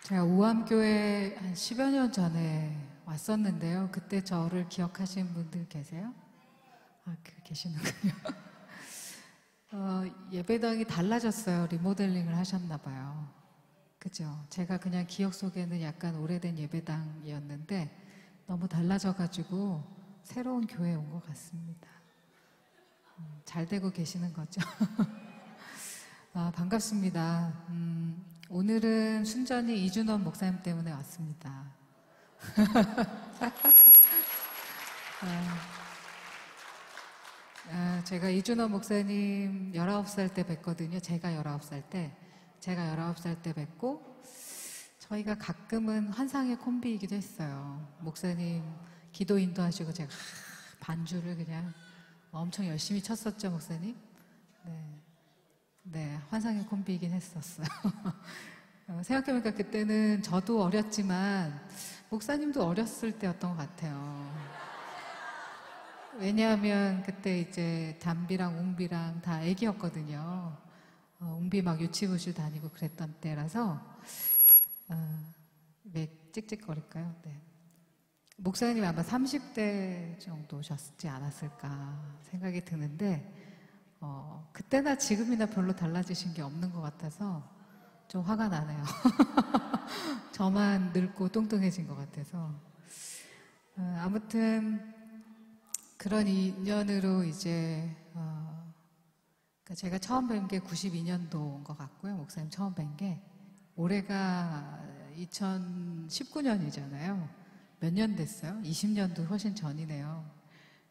제가 우암교회 한 10여 년 전에 왔었는데요. 그때 저를 기억하시는 분들 계세요? 아, 계시는군요. 예배당이 달라졌어요. 리모델링을 하셨나 봐요. 그죠? 제가 그냥 기억 속에는 약간 오래된 예배당이었는데 너무 달라져가지고 새로운 교회에 온 것 같습니다. 잘 되고 계시는 거죠? 반갑습니다. 오늘은 순전히 이준원 목사님 때문에 왔습니다. 제가 이준원 목사님 19살 때 뵀거든요. 제가 19살 때 뵙고 저희가 가끔은 환상의 콤비이기도 했어요. 목사님 기도 인도하시고 제가 반주를 그냥 엄청 열심히 쳤었죠, 목사님? 네, 환상의 콤비이긴 했었어요. 생각해보니까 그때는 저도 어렸지만 목사님도 어렸을 때였던 것 같아요. 왜냐하면 그때 이제 담비랑 웅비랑 다 애기였거든요. 웅비 막 유치부실 다니고 그랬던 때라서 왜 찍찍거릴까요? 네. 목사님 아마 30대 정도셨지 않았을까 생각이 드는데 그때나 지금이나 별로 달라지신 게 없는 것 같아서 좀 화가 나네요. 저만 늙고 뚱뚱해진 것 같아서 아무튼 그런 인연으로 이제 그러니까 제가 처음 뵌 게 92년도인 것 같고요. 목사님 처음 뵌 게 올해가 2019년이잖아요. 몇 년 됐어요? 20년도 훨씬 전이네요.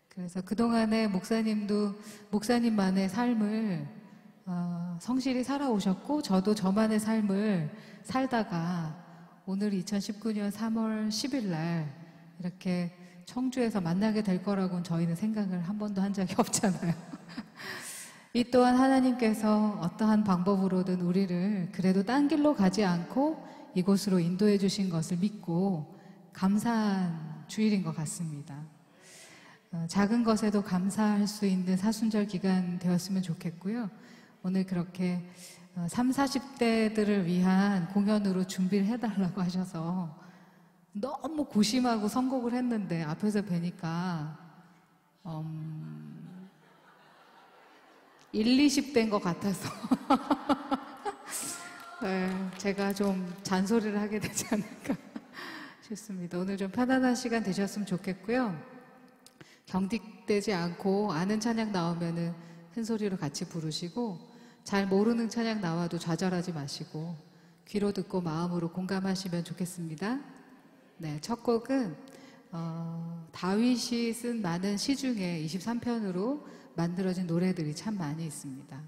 그래서 그동안에 목사님도 목사님만의 삶을 성실히 살아오셨고 저도 저만의 삶을 살다가 오늘 2019년 3월 10일 날 이렇게 청주에서 만나게 될 거라고는 저희는 생각을 한 번도 한 적이 없잖아요. 이 또한 하나님께서 어떠한 방법으로든 우리를 그래도 딴 길로 가지 않고 이곳으로 인도해 주신 것을 믿고 감사한 주일인 것 같습니다. 작은 것에도 감사할 수 있는 사순절 기간 되었으면 좋겠고요. 오늘 그렇게 30, 40대들을 위한 공연으로 준비를 해달라고 하셔서 너무 고심하고 선곡을 했는데 앞에서 뵈니까 1, 20대인 것 같아서 네, 제가 좀 잔소리를 하게 되지 않을까 싶습니다. 오늘 좀 편안한 시간 되셨으면 좋겠고요. 경직되지 않고 아는 찬양 나오면은 큰 소리로 같이 부르시고 잘 모르는 찬양 나와도 좌절하지 마시고 귀로 듣고 마음으로 공감하시면 좋겠습니다. 네, 첫 곡은 다윗이 쓴 많은 시 중에 23편으로 만들어진 노래들이 참 많이 있습니다.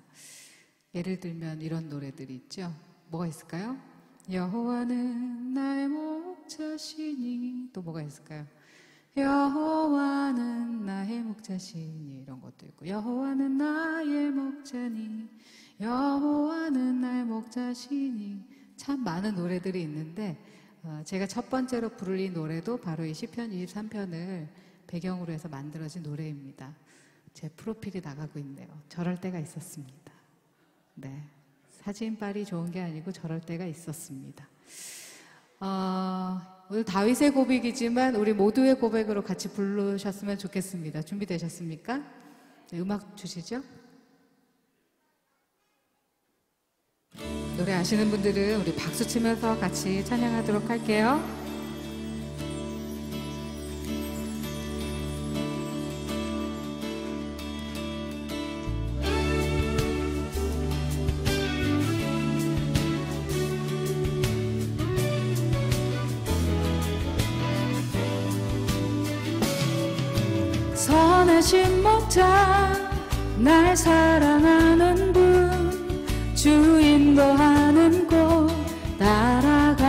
예를 들면 이런 노래들이 있죠. 뭐가 있을까요? 여호와는 나의 목자시니 또 뭐가 있을까요? 여호와는 나의 목자시니 이런 것도 있고 여호와는 나의 목자니 여호와는 나의 목자시니 참 많은 노래들이 있는데 제가 첫 번째로 부를 이 노래도 바로 이 시편 23편을 배경으로 해서 만들어진 노래입니다. 제 프로필이 나가고 있네요. 저럴 때가 있었습니다. 네, 사진빨이 좋은 게 아니고 저럴 때가 있었습니다. 오늘 다윗의 고백이지만 우리 모두의 고백으로 같이 부르셨으면 좋겠습니다. 준비되셨습니까? 네, 음악 주시죠. 노래 아시는 분들은 우리 박수 치면서 같이 찬양하도록 할게요. 선하신 목자 날 사랑하는 분 주 인도하는 곳 따라가리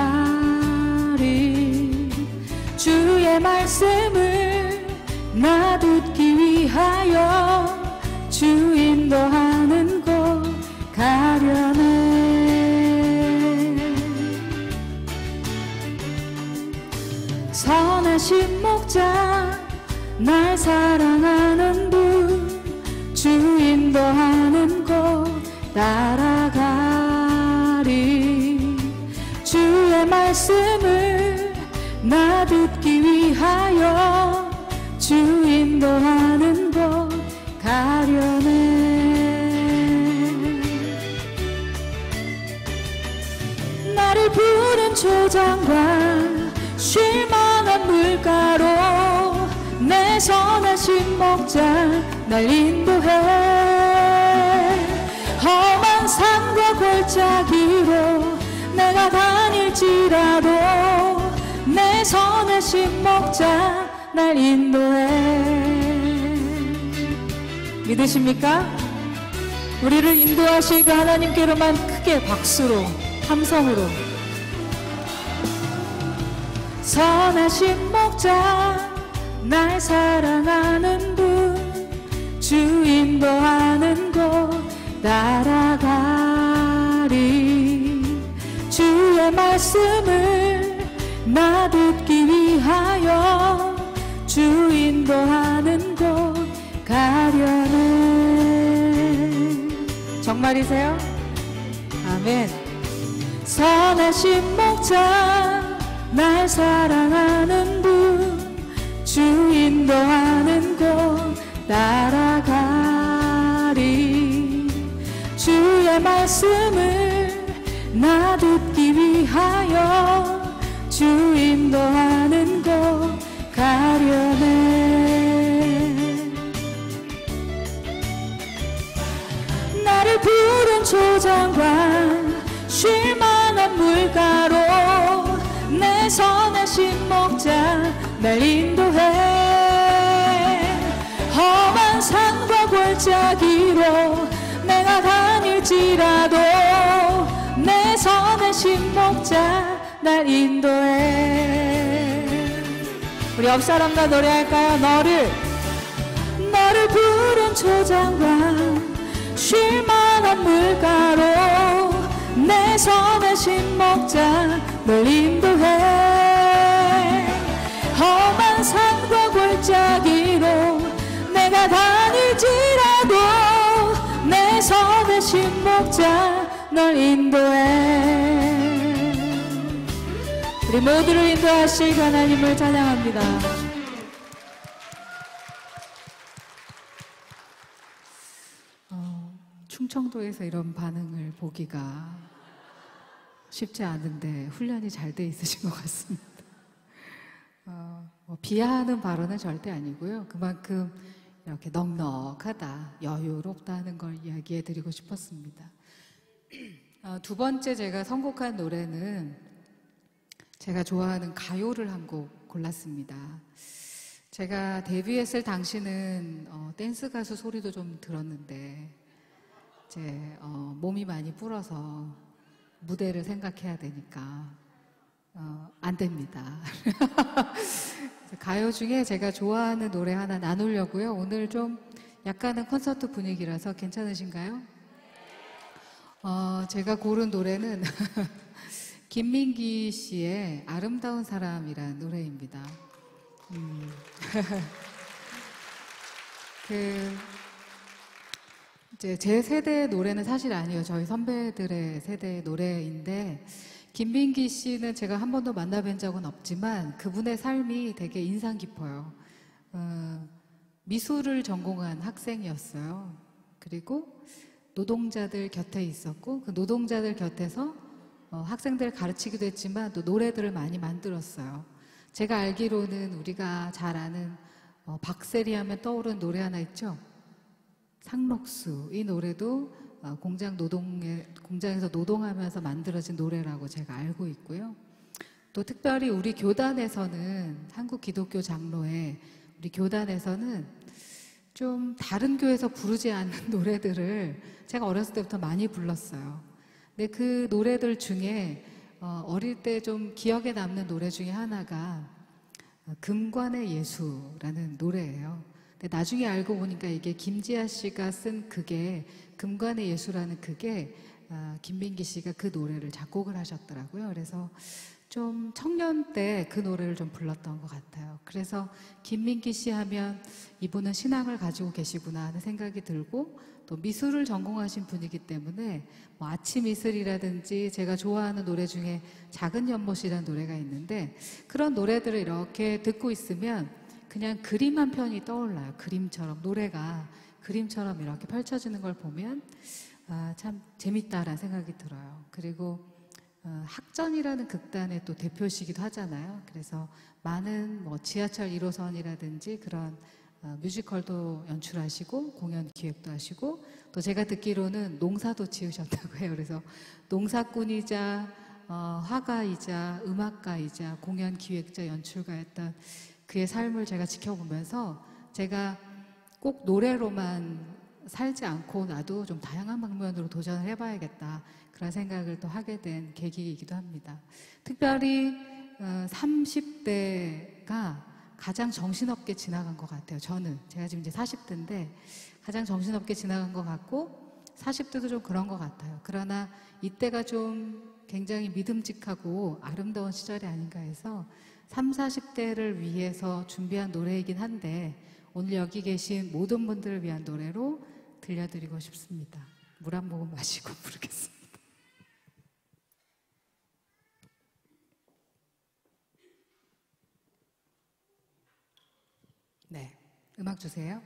주의 말씀을 나 듣기 위하여 주 인도하는 곳 가려네 선하신 목자 날 사랑하는 분 주 인도하는 곳 따라가리 주의 말씀을 나 듣기 위하여 주 인도하는 곳 가려네. 나를 푸른 초장과 쉴만한 물가로 내 선하신 목자 날 인도해. 험한 산과 골짜기로 내가 다닐지라도 내 선하신 목자 날 인도해. 믿으십니까? 우리를 인도하실 그 하나님께로만 크게 박수로 함성으로. 선하신 목자 날 사랑하는 분 주 인도하는 곳 따라가리. 주의 말씀을 나 듣기 위하여 주 인도하는 곳 가려네. 정말이세요? 아멘. 선하신 목자 날 사랑하는 분 주 인도하는 곳 따라가리. 주의 말씀을 나 듣기 위하여 주 인도하는 곳 가려네. 나를 푸른 초장과 쉴만한 물가로 내 선하신 목자 날 인도해. 험한 산과 골짜기로 내가 다닐지라도 내 선하신 목자 날 인도해. 우리 옆 사람과 노래할까요? 너를 푸른 초장과 쉴만한 물가로 내 선하신 목자 널 인도해. 험한 산과 골짜기로 내가 다닐지라도 내 선하신 목자 널 인도해. 우리 모두를 인도하실 그 하나님을 찬양합니다. 충청도에서 이런 반응을 보기가 쉽지 않은데 훈련이 잘 돼 있으신 것 같습니다. 비하하는 발언은 절대 아니고요. 그만큼 이렇게 넉넉하다, 여유롭다는 걸 이야기해 드리고 싶었습니다. 두 번째 제가 선곡한 노래는 제가 좋아하는 가요를 한 곡 골랐습니다. 제가 데뷔했을 당시는 댄스 가수 소리도 좀 들었는데 제 몸이 많이 불어서 무대를 생각해야 되니까 안 됩니다. 가요 중에 제가 좋아하는 노래 하나 나누려고요. 오늘 좀 약간은 콘서트 분위기라서 괜찮으신가요? 제가 고른 노래는 김민기 씨의 아름다운 사람이란 노래입니다. 이제 제 세대의 노래는 사실 아니에요. 저희 선배들의 세대의 노래인데 김민기 씨는 제가 한 번도 만나뵌 적은 없지만 그분의 삶이 되게 인상 깊어요. 미술을 전공한 학생이었어요. 그리고 노동자들 곁에 있었고 그 노동자들 곁에서 학생들을 가르치기도 했지만 또 노래들을 많이 만들었어요. 제가 알기로는 우리가 잘 아는 박세리 하면 떠오르는 노래 하나 있죠? 상록수. 이 노래도 공장에서 노동하면서 만들어진 노래라고 제가 알고 있고요. 또 특별히 우리 교단에서는 한국 기독교 장로회 우리 교단에서는 좀 다른 교회에서 부르지 않는 노래들을 제가 어렸을 때부터 많이 불렀어요. 근데 그 노래들 중에 어릴 때 좀 기억에 남는 노래 중에 하나가 금관의 예수라는 노래예요. 근데 나중에 알고 보니까 이게 김지아 씨가 쓴 그게 금관의 예수라는 그게 김민기 씨가 그 노래를 작곡을 하셨더라고요. 그래서 좀 청년 때 그 노래를 좀 불렀던 것 같아요. 그래서 김민기 씨 하면 이분은 신앙을 가지고 계시구나 하는 생각이 들고, 또 미술을 전공하신 분이기 때문에 뭐 아침 이슬이라든지 제가 좋아하는 노래 중에 작은 연못이라는 노래가 있는데, 그런 노래들을 이렇게 듣고 있으면 그냥 그림 한 편이 떠올라요. 그림처럼, 노래가 그림처럼 이렇게 펼쳐지는 걸 보면 참 재밌다라는 생각이 들어요. 그리고 학전이라는 극단의 또 대표시기도 하잖아요. 그래서 많은 뭐 지하철 1호선이라든지 그런 뮤지컬도 연출하시고 공연 기획도 하시고, 또 제가 듣기로는 농사도 지으셨다고 해요. 그래서 농사꾼이자 화가이자 음악가이자 공연 기획자 연출가였던 그의 삶을 제가 지켜보면서, 제가 꼭 노래로만 살지 않고 나도 좀 다양한 방면으로 도전을 해봐야겠다, 그런 생각을 또 하게 된 계기이기도 합니다. 특별히 30대가 가장 정신없게 지나간 것 같아요. 제가 지금 이제 40대인데 가장 정신없게 지나간 것 같고, 40대도 좀 그런 것 같아요. 그러나 이때가 좀 굉장히 믿음직하고 아름다운 시절이 아닌가 해서 30, 40대를 위해서 준비한 노래이긴 한데, 오늘 여기 계신 모든 분들을 위한 노래로 들려드리고 싶습니다. 물 한 모금 마시고 부르겠습니다. 네, 음악 주세요.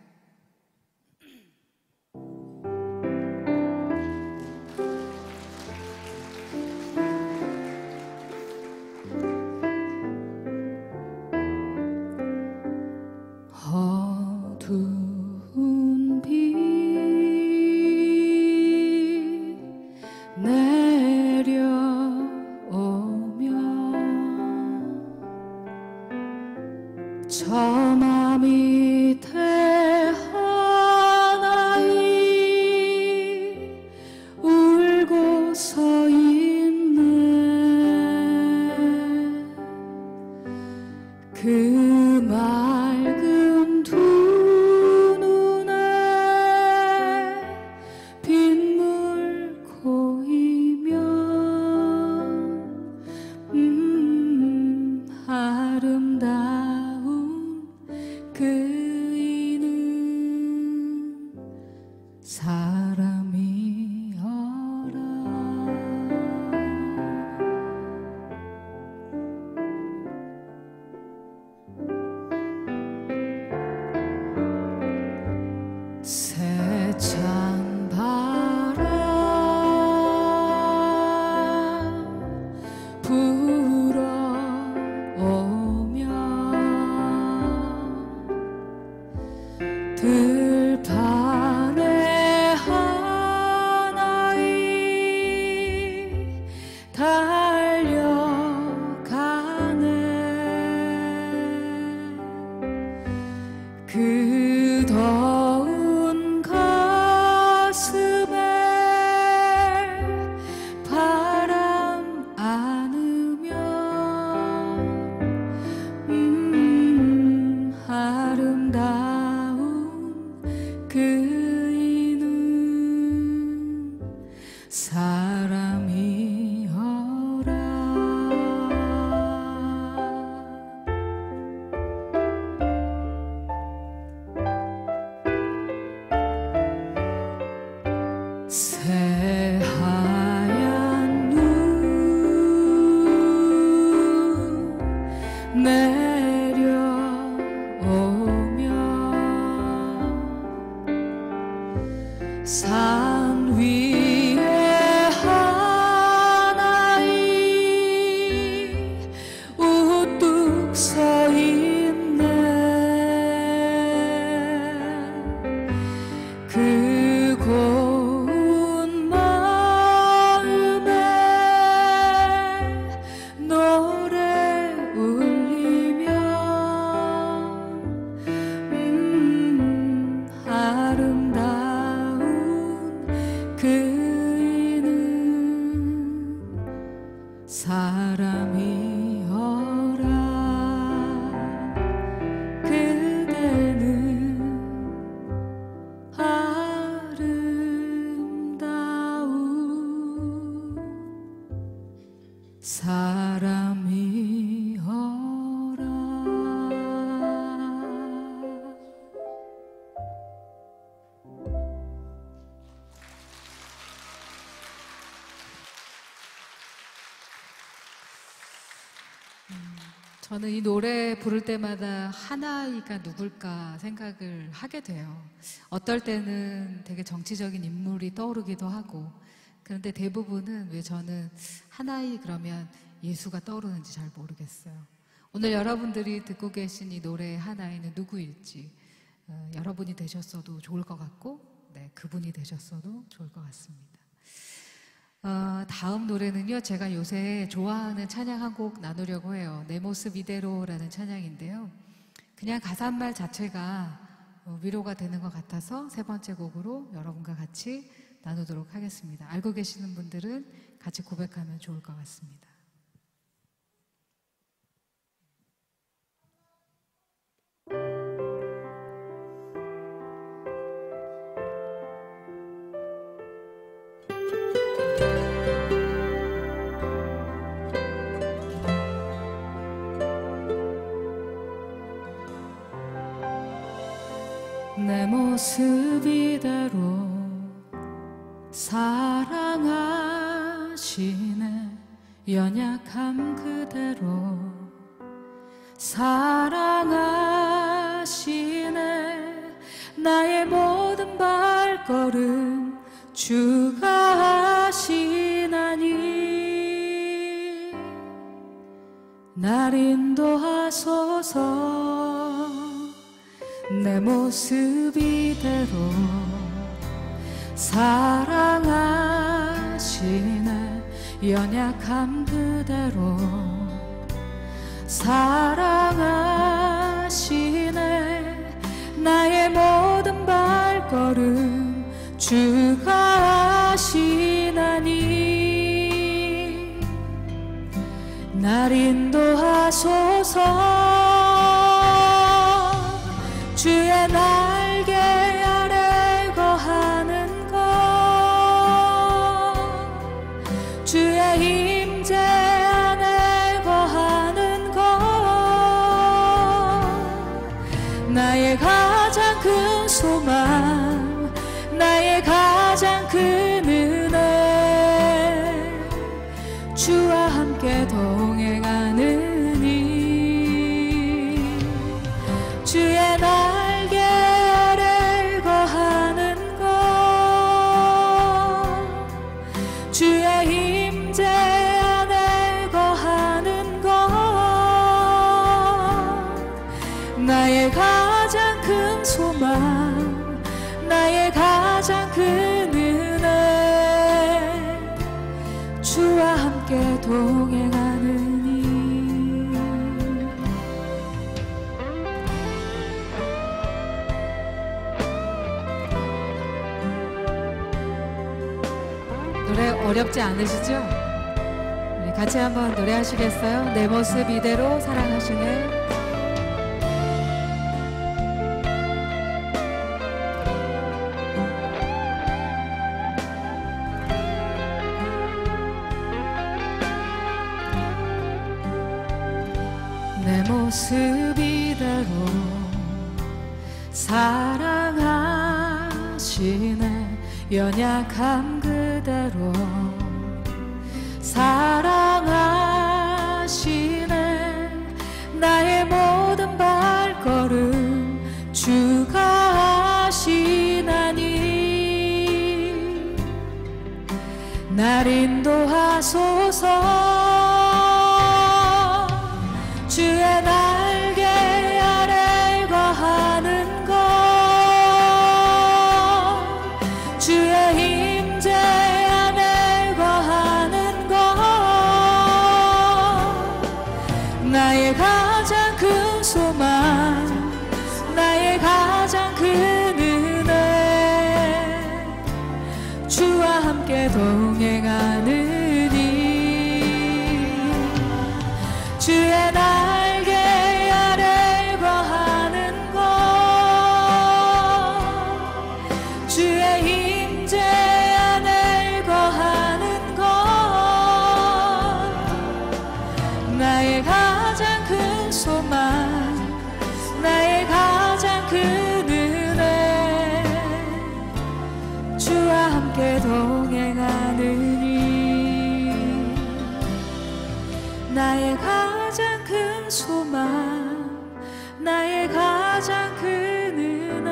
어두운 빛 내려오면 저 맘 밑에 하나이 울고 서 있네. 그 맑은 두 눈에 빗물 고이면 아름다운 그이는 사람이여라. 세찬 바람 불어오면 들판에 하나이 달려가네. 그 더운 가슴에 바람 안으면 아름다운 그이는 사람이여라. 새하얀 눈 내려오면 산 위에 하나이 우뚝 서 있네. 그 고운 마음에 노래 울리면 아름다운 그이는 사람이여라. 그대는 아름다운 사람이 저는 이 노래 부를 때마다 하나이가 누굴까 생각을 하게 돼요. 어떨 때는 되게 정치적인 인물이 떠오르기도 하고, 그런데 대부분은 왜 저는 하나이 그러면 예수가 떠오르는지 잘 모르겠어요. 오늘 여러분들이 듣고 계신 이 노래의 하나이는 누구일지 여러분이 되셨어도 좋을 것 같고, 네, 그분이 되셨어도 좋을 것 같습니다. 다음 노래는요, 제가 요새 좋아하는 찬양 한 곡 나누려고 해요. 내 모습 이대로라는 찬양인데요. 그냥 가사말 자체가 위로가 되는 것 같아서 세 번째 곡으로 여러분과 같이 나누도록 하겠습니다. 알고 계시는 분들은 같이 고백하면 좋을 것 같습니다. 내 모습 이대로 사랑하시네. 연약함 그대로 사랑하시네. 나의 모든 발걸음 주가 하시나니 날 인도하소서. 내 모습 이대로 사랑하시네. 연약함 그대로 사랑하시네. 나의 모든 발걸음 주가 하시나니 날 인도하소서. 주의 날개 아래 거하는 것, 주의 임재 안에 거하는 것, 나의 가장 큰 소망, 나의 가장 큰 은혜, 주와 함께 동행하느니 주의 날개 아래 거하는 것, 주의 임재 안에 거하는 것, 나의 가장 큰 소망, 나의 가장 큰 은혜, 주와 함께 동행하느니 노래 어렵지 않으시죠? 우리 같이 한번 노래하시겠어요? 내 모습 이대로 사랑하시네. 내 모습 이대로 사랑하시네. 연약함 그대로 사랑하시네. 나의 모든 발걸음 주가 하시나니 날 인도하소서. 주의 날개 아래 거하는 것, 주의 임재 안에 거하는 것, 나의 가장 큰 소망, 나의 가장 큰 은혜, 주와 함께 동행하느니 주의 날개 아래 거하는 것, 주의 임재 안에 거하는 것, 나의 가장 큰 소망, 나의 가장 큰 은혜, 주와 함께 동행하느니 나의 가장 가장 큰 소망, 나의 가장 큰 은혜.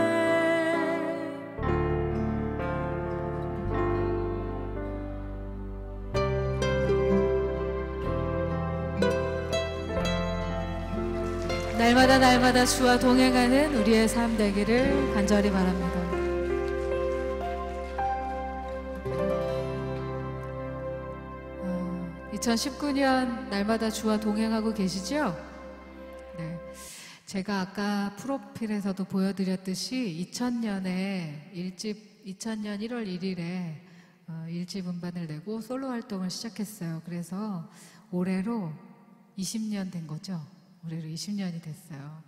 날마다 주와 동행하는 우리의 삶 되기를 간절히 바랍니다. 2019년 날마다 주와 동행하고 계시죠? 네. 제가 아까 프로필에서도 보여드렸듯이 2000년에 2000년 1월 1일에 1집 음반을 내고 솔로 활동을 시작했어요. 그래서 올해로 20년 된 거죠. 올해로 20년이 됐어요.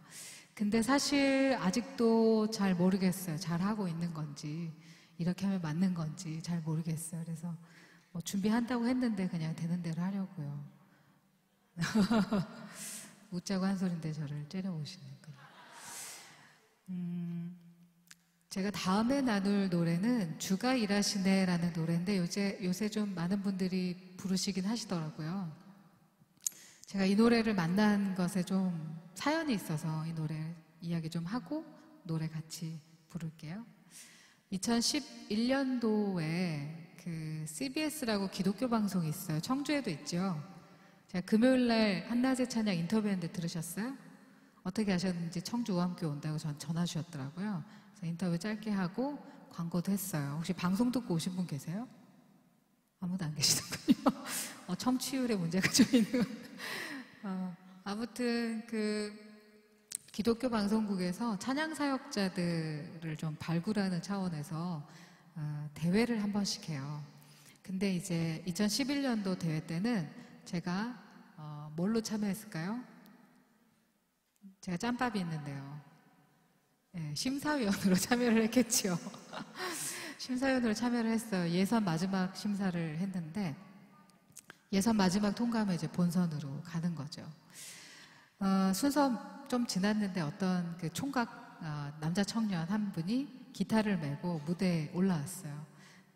근데 사실 아직도 잘 모르겠어요. 잘 하고 있는 건지, 이렇게 하면 맞는 건지 잘 모르겠어요. 그래서 뭐 준비한다고 했는데 그냥 되는 대로 하려고요. 웃자고 한 소린데 저를 째려보시니까. 제가 다음에 나눌 노래는 주가 일하시네라는 노래인데 요새 좀 많은 분들이 부르시긴 하시더라고요. 제가 이 노래를 만난 것에 좀 사연이 있어서 이 노래 이야기 좀 하고 노래 같이 부를게요. 2011년도에 그 CBS라고 기독교 방송이 있어요. 청주에도 있죠. 제가 금요일날 한낮의 찬양 인터뷰했는데 들으셨어요? 어떻게 하셨는지 청주 우함교회 온다고 전화 주셨더라고요. 그래서 인터뷰 짧게 하고 광고도 했어요. 혹시 방송 듣고 오신 분 계세요? 아무도 안 계시는군요. 청취율에 문제가 좀 있는. 아무튼 그 기독교 방송국에서 찬양 사역자들을 좀 발굴하는 차원에서 대회를 한 번씩 해요. 근데 이제 2011년도 대회 때는 제가 뭘로 참여했을까요? 제가 짬밥이 있는데요. 네, 심사위원으로 참여를 했겠죠. 심사위원으로 참여를 했어요. 예선 마지막 심사를 했는데 예선 마지막 통과하면 이제 본선으로 가는 거죠. 순서 좀 지났는데 어떤 그 총각 남자 청년 한 분이 기타를 메고 무대에 올라왔어요.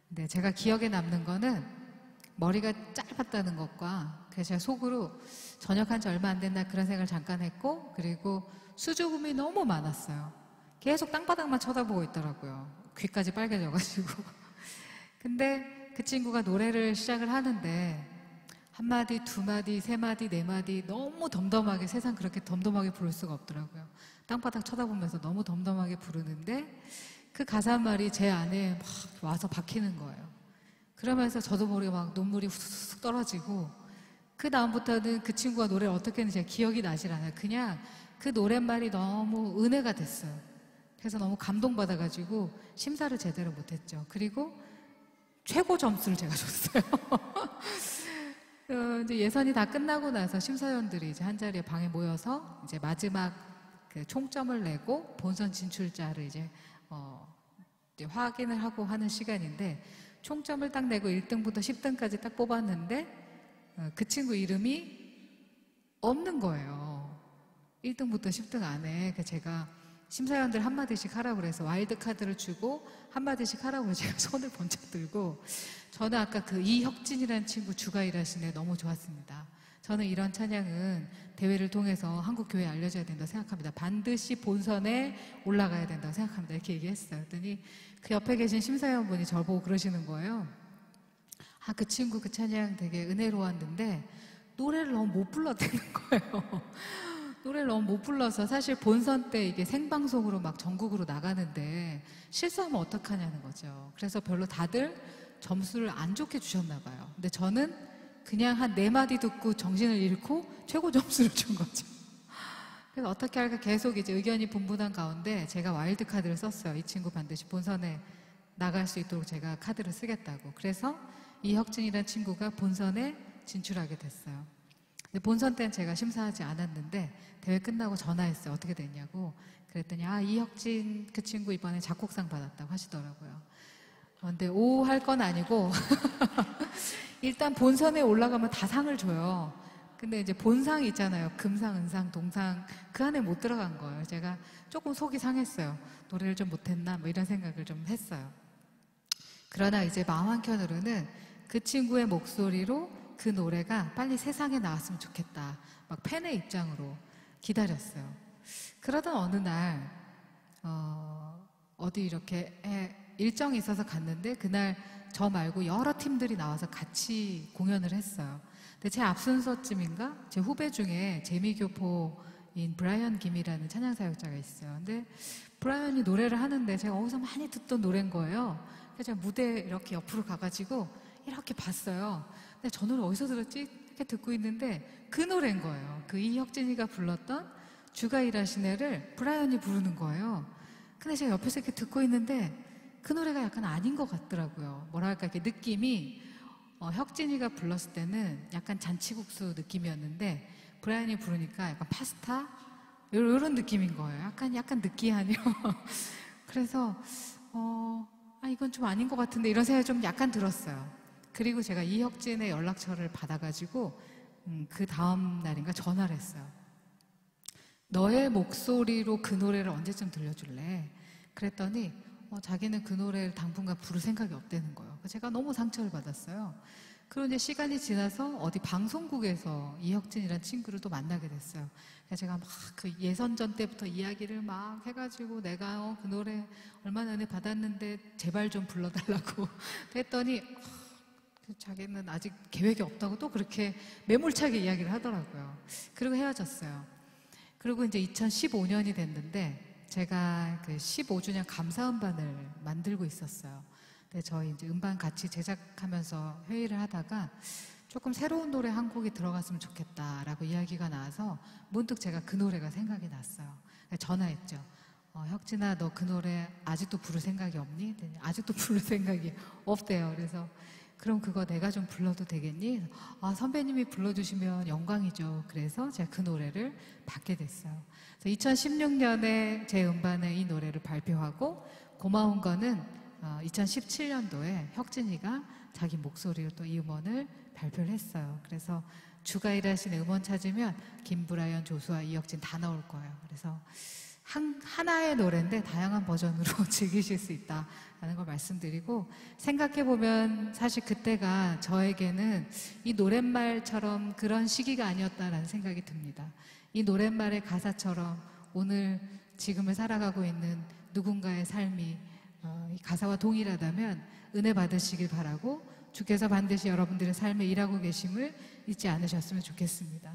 근데 제가 기억에 남는 거는 머리가 짧았다는 것과 그래서 제가 속으로 전역한 지 얼마 안 됐나 그런 생각을 잠깐 했고, 그리고 수줍음이 너무 많았어요. 계속 땅바닥만 쳐다보고 있더라고요. 귀까지 빨개져가지고. 근데 그 친구가 노래를 시작을 하는데 한 마디, 두 마디, 세 마디, 네 마디 너무 덤덤하게, 세상 그렇게 덤덤하게 부를 수가 없더라고요. 땅바닥 쳐다보면서 너무 덤덤하게 부르는데 그 가사 말이 제 안에 막 와서 박히는 거예요. 그러면서 저도 모르게 막 눈물이 훅 떨어지고, 그 다음부터는 그 친구가 노래를 어떻게 했는지 제가 기억이 나질 않아요. 그냥 그 노랫말이 너무 은혜가 됐어요. 그래서 너무 감동받아가지고 심사를 제대로 못했죠. 그리고 최고 점수를 제가 줬어요. 이제 예선이 다 끝나고 나서 심사위원들이 이제 한 자리에 방에 모여서 이제 마지막 그 총점을 내고 본선 진출자를 이제 확인을 하고 하는 시간인데, 총점을 딱 내고 1등부터 10등까지 딱 뽑았는데 그 친구 이름이 없는 거예요. 1등부터 10등 안에. 제가 심사위원들 한마디씩 하라고 그래서 와일드 카드를 주고 한마디씩 하라고 해서 제가 손을 번쩍 들고, 저는 아까 그 이혁진이라는 친구 주가 일하시네 너무 좋았습니다. 저는 이런 찬양은 대회를 통해서 한국 교회에 알려져야 된다고 생각합니다. 반드시 본선에 올라가야 된다고 생각합니다. 이렇게 얘기했어요. 그랬더니 그 옆에 계신 심사위원분이 저를 보고 그러시는 거예요. 그 친구 그 찬양 되게 은혜로웠는데 노래를 너무 못 불렀다는 거예요. 노래를 너무 못 불러서, 사실 본선 때 이게 생방송으로 막 전국으로 나가는데 실수하면 어떡하냐는 거죠. 그래서 별로 다들 점수를 안 좋게 주셨나 봐요. 근데 저는 그냥 한 4마디 듣고 정신을 잃고 최고 점수를 준 거죠. 그래서 어떻게 할까 계속 이제 의견이 분분한 가운데 제가 와일드 카드를 썼어요. 이 친구 반드시 본선에 나갈 수 있도록 제가 카드를 쓰겠다고. 그래서 이혁진이라는 친구가 본선에 진출하게 됐어요. 근데 본선 때는 제가 심사하지 않았는데 대회 끝나고 전화했어요. 어떻게 됐냐고. 그랬더니 이혁진 그 친구 이번에 작곡상 받았다고 하시더라고요. 근데 오 할 건 아니고 일단 본선에 올라가면 다 상을 줘요. 근데 이제 본상 있잖아요. 금상, 은상, 동상, 그 안에 못 들어간 거예요. 제가 조금 속이 상했어요. 노래를 좀 못했나 뭐 이런 생각을 좀 했어요. 그러나 이제 마음 한켠으로는 그 친구의 목소리로 그 노래가 빨리 세상에 나왔으면 좋겠다. 막 팬의 입장으로 기다렸어요. 그러던 어느 날 어디 이렇게 일정이 있어서 갔는데 그날 저 말고 여러 팀들이 나와서 같이 공연을 했어요. 근데 제 앞순서쯤인가 제 후배 중에 재미교포인 브라이언 김이라는 찬양사역자가 있어요. 근데 브라이언이 노래를 하는데 제가 어디서 많이 듣던 노래인 거예요. 그래서 제가 무대 이렇게 옆으로 가가지고 이렇게 봤어요. 근데 저 노래 어디서 들었지? 이렇게 듣고 있는데 그 노래인 거예요. 그 이혁진이가 불렀던 주가 일하시네를 브라이언이 부르는 거예요. 근데 제가 옆에서 이렇게 듣고 있는데 그 노래가 약간 아닌 것 같더라고요. 뭐랄까 이렇게 느낌이 혁진이가 불렀을 때는 약간 잔치국수 느낌이었는데 브라이언이 부르니까 약간 파스타 이런 느낌인 거예요. 약간 느끼하네요. 그래서 이건 좀 아닌 것 같은데 이런 생각이 좀 약간 들었어요. 그리고 제가 이혁진의 연락처를 받아가지고 그 다음 날인가 전화를 했어요. 너의 목소리로 그 노래를 언제쯤 들려줄래? 그랬더니 자기는 그 노래를 당분간 부를 생각이 없다는 거예요. 제가 너무 상처를 받았어요. 그리고 이제 시간이 지나서 어디 방송국에서 이혁진이라는 친구를 또 만나게 됐어요. 그래서 제가 막 그 예선전 때부터 이야기를 막 해가지고 내가 그 노래 얼마나 은혜 받았는데 제발 좀 불러달라고 했더니 자기는 아직 계획이 없다고 또 그렇게 매몰차게 이야기를 하더라고요. 그리고 헤어졌어요. 그리고 이제 2015년이 됐는데 제가 그 15주년 감사 음반을 만들고 있었어요. 근데 저희 이제 음반 같이 제작하면서 회의를 하다가 조금 새로운 노래 한 곡이 들어갔으면 좋겠다라고 이야기가 나와서 문득 제가 그 노래가 생각이 났어요. 전화했죠. 혁진아, 너 그 노래 아직도 부를 생각이 없니? 아직도 부를 생각이 없대요. 그래서 그럼 그거 내가 좀 불러도 되겠니? 선배님이 불러주시면 영광이죠. 그래서 제가 그 노래를 받게 됐어요. 2016년에 제 음반에 이 노래를 발표하고 고마운 거는 2017년도에 혁진이가 자기 목소리로 또 이 음원을 발표를 했어요. 그래서 주가 일하시는 음원 찾으면 김브라이언, 조수아, 이혁진 다 나올 거예요. 그래서 하나의 노래인데 다양한 버전으로 즐기실 수 있다는 걸 말씀드리고, 생각해보면 사실 그때가 저에게는 이 노랫말처럼 그런 시기가 아니었다라는 생각이 듭니다. 이 노랫말의 가사처럼 오늘 지금을 살아가고 있는 누군가의 삶이 이 가사와 동일하다면 은혜 받으시길 바라고, 주께서 반드시 여러분들의 삶에 일하고 계심을 잊지 않으셨으면 좋겠습니다.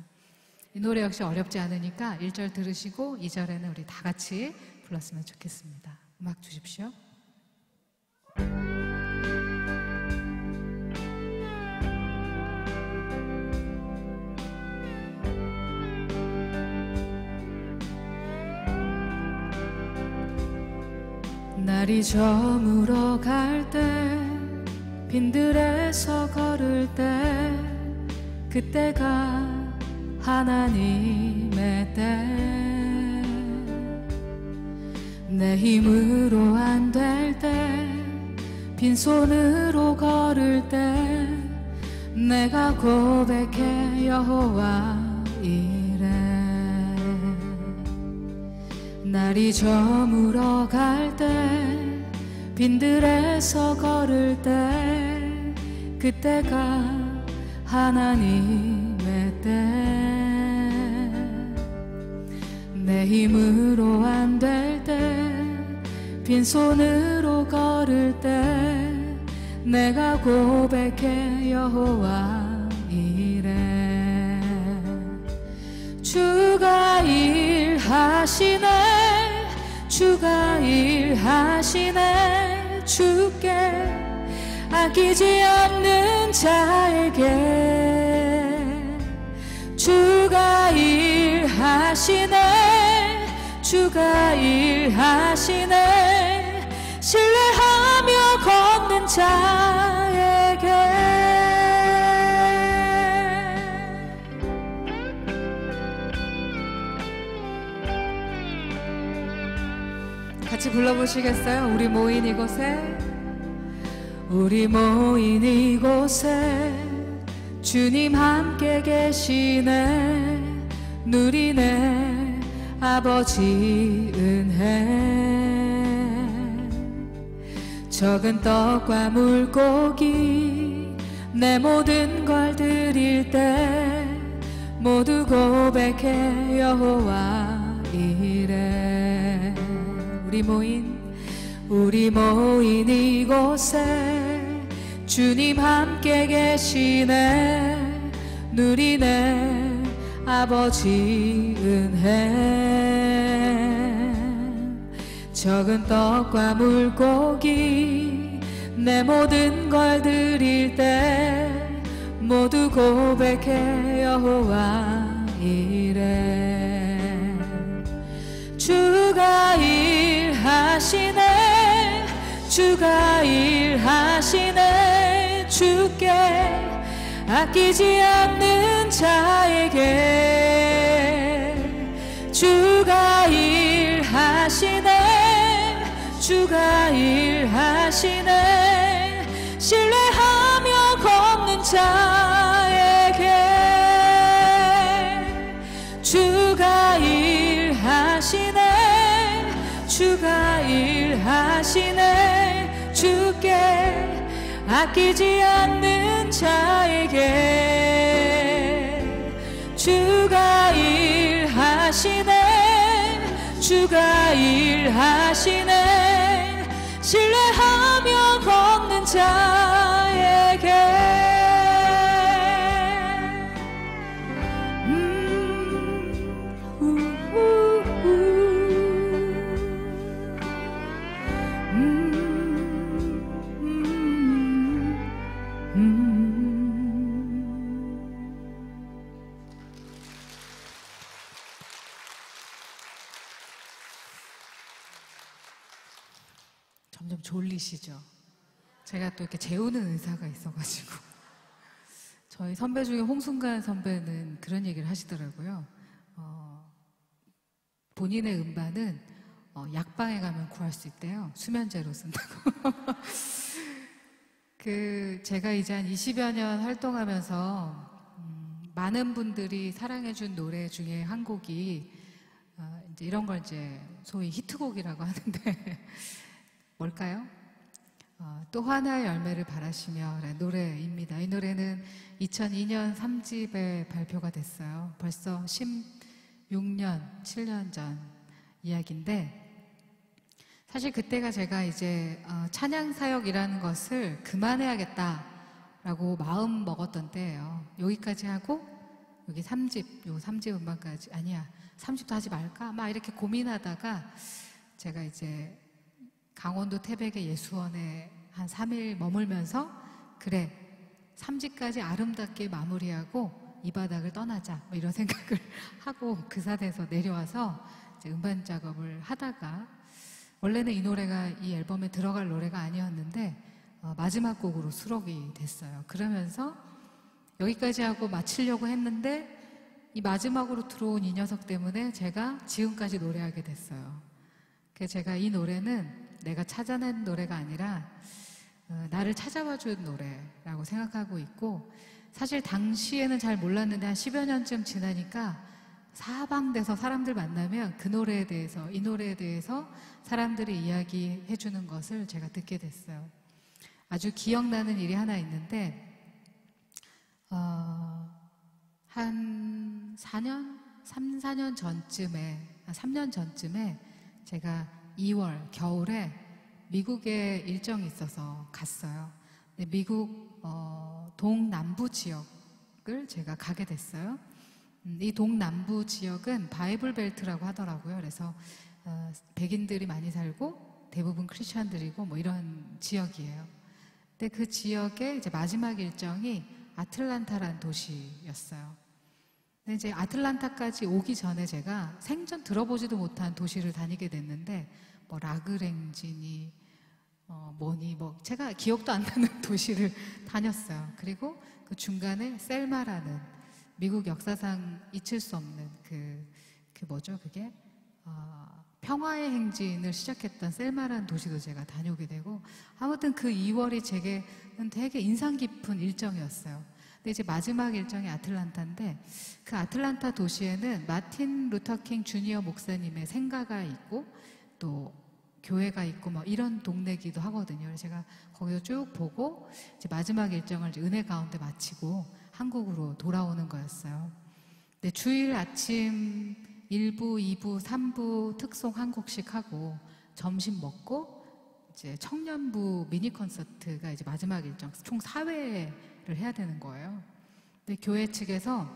이 노래 역시 어렵지 않으니까 1절 들으시고 2절에는 우리 다 같이 불렀으면 좋겠습니다. 음악 주십시오. 날이 저물어 갈 때, 빈들에서 걸을 때, 그때가 하나님의 때. 내 힘으로 안 될 때, 빈손으로 걸을 때, 내가 고백해 여호와 이래. 날이 저물어 갈 때, 빈들에서 걸을 때, 그때가 하나님의 때. 내 힘으로 안 될 때, 빈손으로 걸을 때, 내가 고백해 여호와 이래. 주가 일하시네, 주가 일하시네. 주께 아끼지 않는 자에게 주가 일하시네, 주가 일하시네. 신뢰하며 걷는 자에게. 같이 불러보시겠어요? 우리 모인 이곳에, 우리 모인 이곳에 주님 함께 계시네. 누리네 아버지 은혜. 적은 떡과 물고기 내 모든 걸 드릴 때 모두 고백해 여호와 이래. 우리 모인 이곳에 주님 함께 계시네. 누리네 아버지 은혜. 적은 떡과 물고기 내 모든 걸 드릴 때 모두 고백해 여호와 이래. 주가 일하시네. 주가 일하시네. 주께 아끼지 않는 자에게 주가 일하시네. 주가 일하시네. 신뢰하며 걷는 자에게 주가 일하시네. 주가 일하시네. 주께 아끼지 않는 자에게 주가 일하시네. 주가 일하시네. 신뢰하며 걷는 자에게 점점 졸리시죠? 제가 또 이렇게 재우는 의사가 있어가지고 저희 선배 중에 홍순간 선배는 그런 얘기를 하시더라고요. 본인의 음반은 약방에 가면 구할 수 있대요. 수면제로 쓴다고. 제가 이제 한 20여 년 활동하면서 많은 분들이 사랑해준 노래 중에 한 곡이 이제 이런 걸 이제 소위 히트곡이라고 하는데 뭘까요? 또 하나의 열매를 바라시며 라는 노래입니다. 이 노래는 2002년 3집에 발표가 됐어요. 벌써 16년, 7년 전 이야기인데 사실 그때가 제가 이제 찬양 사역이라는 것을 그만해야겠다라고 마음 먹었던 때예요. 여기까지 하고 여기 3집, 요 3집 음반까지 아니야 3집도 하지 말까? 막 이렇게 고민하다가 제가 이제 강원도 태백의 예수원에 한 3일 머물면서 그래 3집까지 아름답게 마무리하고 이 바닥을 떠나자 뭐 이런 생각을 하고 그 산에서 내려와서 이제 음반 작업을 하다가 원래는 이 노래가 이 앨범에 들어갈 노래가 아니었는데 마지막 곡으로 수록이 됐어요. 그러면서 여기까지 하고 마치려고 했는데 이 마지막으로 들어온 이 녀석 때문에 제가 지금까지 노래하게 됐어요. 그래서 제가 이 노래는 내가 찾아낸 노래가 아니라 나를 찾아와 준 노래라고 생각하고 있고 사실 당시에는 잘 몰랐는데 한 10여 년쯤 지나니까 사방돼서 사람들 만나면 그 노래에 대해서 이 노래에 대해서 사람들이 이야기해 주는 것을 제가 듣게 됐어요. 아주 기억나는 일이 하나 있는데 한 4년? 3, 4년 전쯤에 3년 전쯤에 제가 2월 겨울에 미국에 일정이 있어서 갔어요. 근데 미국 동남부 지역을 제가 가게 됐어요. 이 동남부 지역은 바이블 벨트라고 하더라고요. 그래서 백인들이 많이 살고 대부분 크리스천들이고 뭐 이런 지역이에요. 근데 그 지역의 이제 마지막 일정이 아틀란타라는 도시였어요. 근데 이제 아틀란타까지 오기 전에 제가 생전 들어보지도 못한 도시를 다니게 됐는데 뭐 라그랭지니 뭐니 뭐 제가 기억도 안 나는 도시를 다녔어요. 그리고 그 중간에 셀마라는 미국 역사상 잊힐 수 없는 그 뭐죠 그게 평화의 행진을 시작했던 셀마라는 도시도 제가 다녀오게 되고 아무튼 그 2월이 제게는 되게 인상 깊은 일정이었어요. 근데 이제 마지막 일정이 아틀란타인데 그 아틀란타 도시에는 마틴 루터 킹 주니어 목사님의 생가가 있고 또 교회가 있고 뭐 이런 동네기도 하거든요. 그래서 제가 거기서 쭉 보고 이제 마지막 일정을 이제 은혜 가운데 마치고 한국으로 돌아오는 거였어요. 근데 주일 아침 1부, 2부, 3부 특송 한 곡씩 하고 점심 먹고 이제 청년부 미니 콘서트가 이제 마지막 일정 총 4회를 해야 되는 거예요. 근데 교회 측에서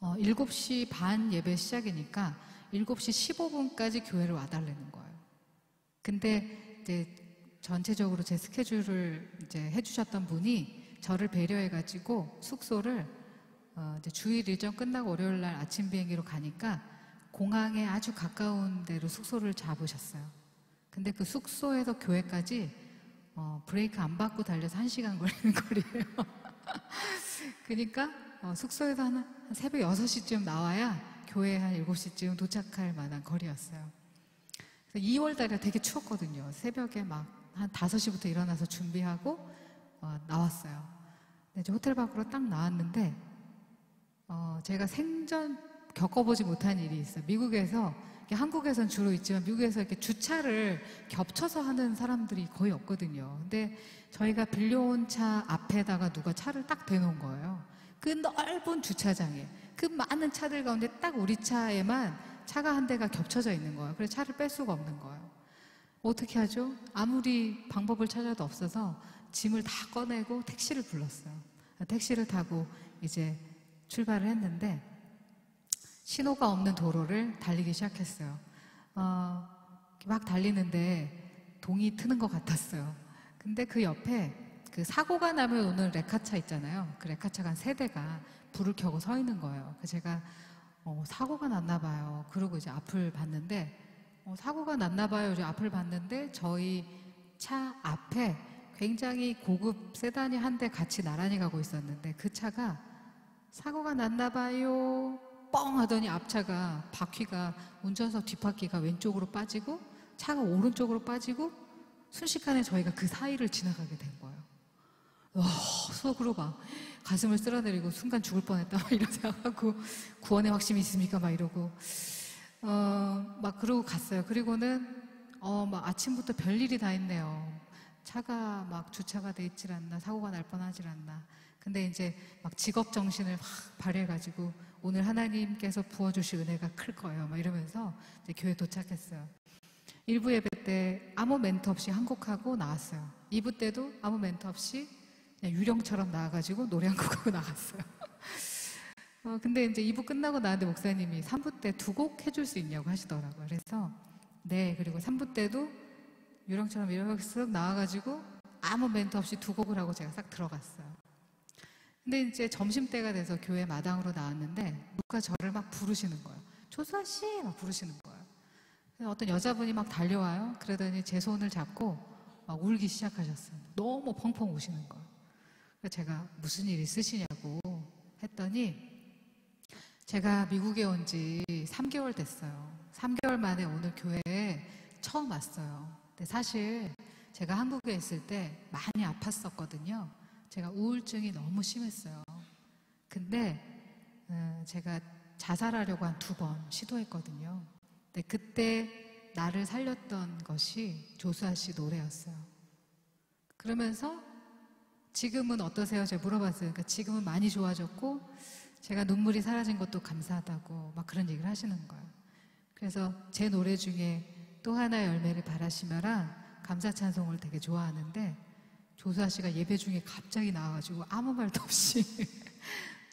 7시 반 예배 시작이니까 7시 15분까지 교회를 와달라는 거예요. 근데 이제 전체적으로 제 스케줄을 이제 해주셨던 분이 저를 배려해가지고 숙소를 이제 주일 일정 끝나고 월요일 날 아침 비행기로 가니까 공항에 아주 가까운 데로 숙소를 잡으셨어요. 근데 그 숙소에서 교회까지 브레이크 안 밟고 달려서 1시간 걸리는 거리예요. 그러니까 숙소에서 한 새벽 6시쯤 나와야 교회 한 7시쯤 도착할 만한 거리였어요. 2월 달에 되게 추웠거든요. 새벽에 막 한 5시부터 일어나서 준비하고 나왔어요. 근데 이제 호텔 밖으로 딱 나왔는데 제가 생전 겪어보지 못한 일이 있어요. 미국에서 한국에선 주로 있지만 미국에서 이렇게 주차를 겹쳐서 하는 사람들이 거의 없거든요. 근데 저희가 빌려온 차 앞에다가 누가 차를 딱 대놓은 거예요. 그 넓은 주차장에 그 많은 차들 가운데 딱 우리 차에만 차가 한 대가 겹쳐져 있는 거예요. 그래서 차를 뺄 수가 없는 거예요. 어떻게 하죠? 아무리 방법을 찾아도 없어서 짐을 다 꺼내고 택시를 불렀어요. 택시를 타고 이제 출발을 했는데 신호가 없는 도로를 달리기 시작했어요. 막 달리는데 동이 트는 것 같았어요. 근데 그 옆에 그 사고가 나면 오는 레카차 있잖아요. 그 레카차가 한 3대가 불을 켜고 서 있는 거예요. 그래서 제가 사고가 났나 봐요. 그러고 이제 앞을 봤는데 사고가 났나 봐요. 이제 앞을 봤는데 저희 차 앞에 굉장히 고급 세단이 한 대 같이 나란히 가고 있었는데 그 차가 사고가 났나 봐요. 뻥 하더니 앞차가 바퀴가 운전석 뒷바퀴가 왼쪽으로 빠지고 차가 오른쪽으로 빠지고 순식간에 저희가 그 사이를 지나가게 된 거예요. 와, 속으로 막 가슴을 쓸어내리고 순간 죽을 뻔했다 막 이런 생각하고 구원의 확신이 있습니까? 막 이러고 막 그러고 갔어요. 그리고는 막 아침부터 별일이 다 있네요. 차가 막 주차가 돼 있질 않나, 사고가 날 뻔하질 않나. 근데 이제 막 직업 정신을 막 발휘해가지고 오늘 하나님께서 부어주실 은혜가 클 거예요. 막 이러면서 이제 교회 도착했어요. 1부 예배 때 아무 멘트 없이 한 곡하고 나왔어요. 2부 때도 아무 멘트 없이 그냥 유령처럼 나와가지고 노래 한 곡 하고 나갔어요. 근데 이제 2부 끝나고 나왔는데 목사님이 3부 때 2곡 해줄 수 있냐고 하시더라고요. 그래서 네, 그리고 3부 때도 유령처럼 이렇게 쓱 나와가지고 아무 멘트 없이 2곡을 하고 제가 싹 들어갔어요. 근데 이제 점심때가 돼서 교회 마당으로 나왔는데 누가 저를 막 부르시는 거예요. 조수아 씨! 막 부르시는 거예요. 어떤 여자분이 막 달려와요. 그러더니 제 손을 잡고 막 울기 시작하셨어요. 너무 펑펑 우시는 거예요. 그래서 제가 무슨 일 있으시냐고 했더니 제가 미국에 온 지 3개월 됐어요. 3개월 만에 오늘 교회에 처음 왔어요. 근데 사실 제가 한국에 있을 때 많이 아팠었거든요. 제가 우울증이 너무 심했어요. 근데 제가 자살하려고 한 2번 시도했거든요. 근데 그때 나를 살렸던 것이 조수아 씨 노래였어요. 그러면서 지금은 어떠세요? 제가 물어봤어요. 그러니까 지금은 많이 좋아졌고 제가 눈물이 사라진 것도 감사하다고 막 그런 얘기를 하시는 거예요. 그래서 제 노래 중에 또 하나의 열매를 바라시며라 감사 찬송을 되게 좋아하는데 조수아 씨가 예배 중에 갑자기 나와가지고 아무 말도 없이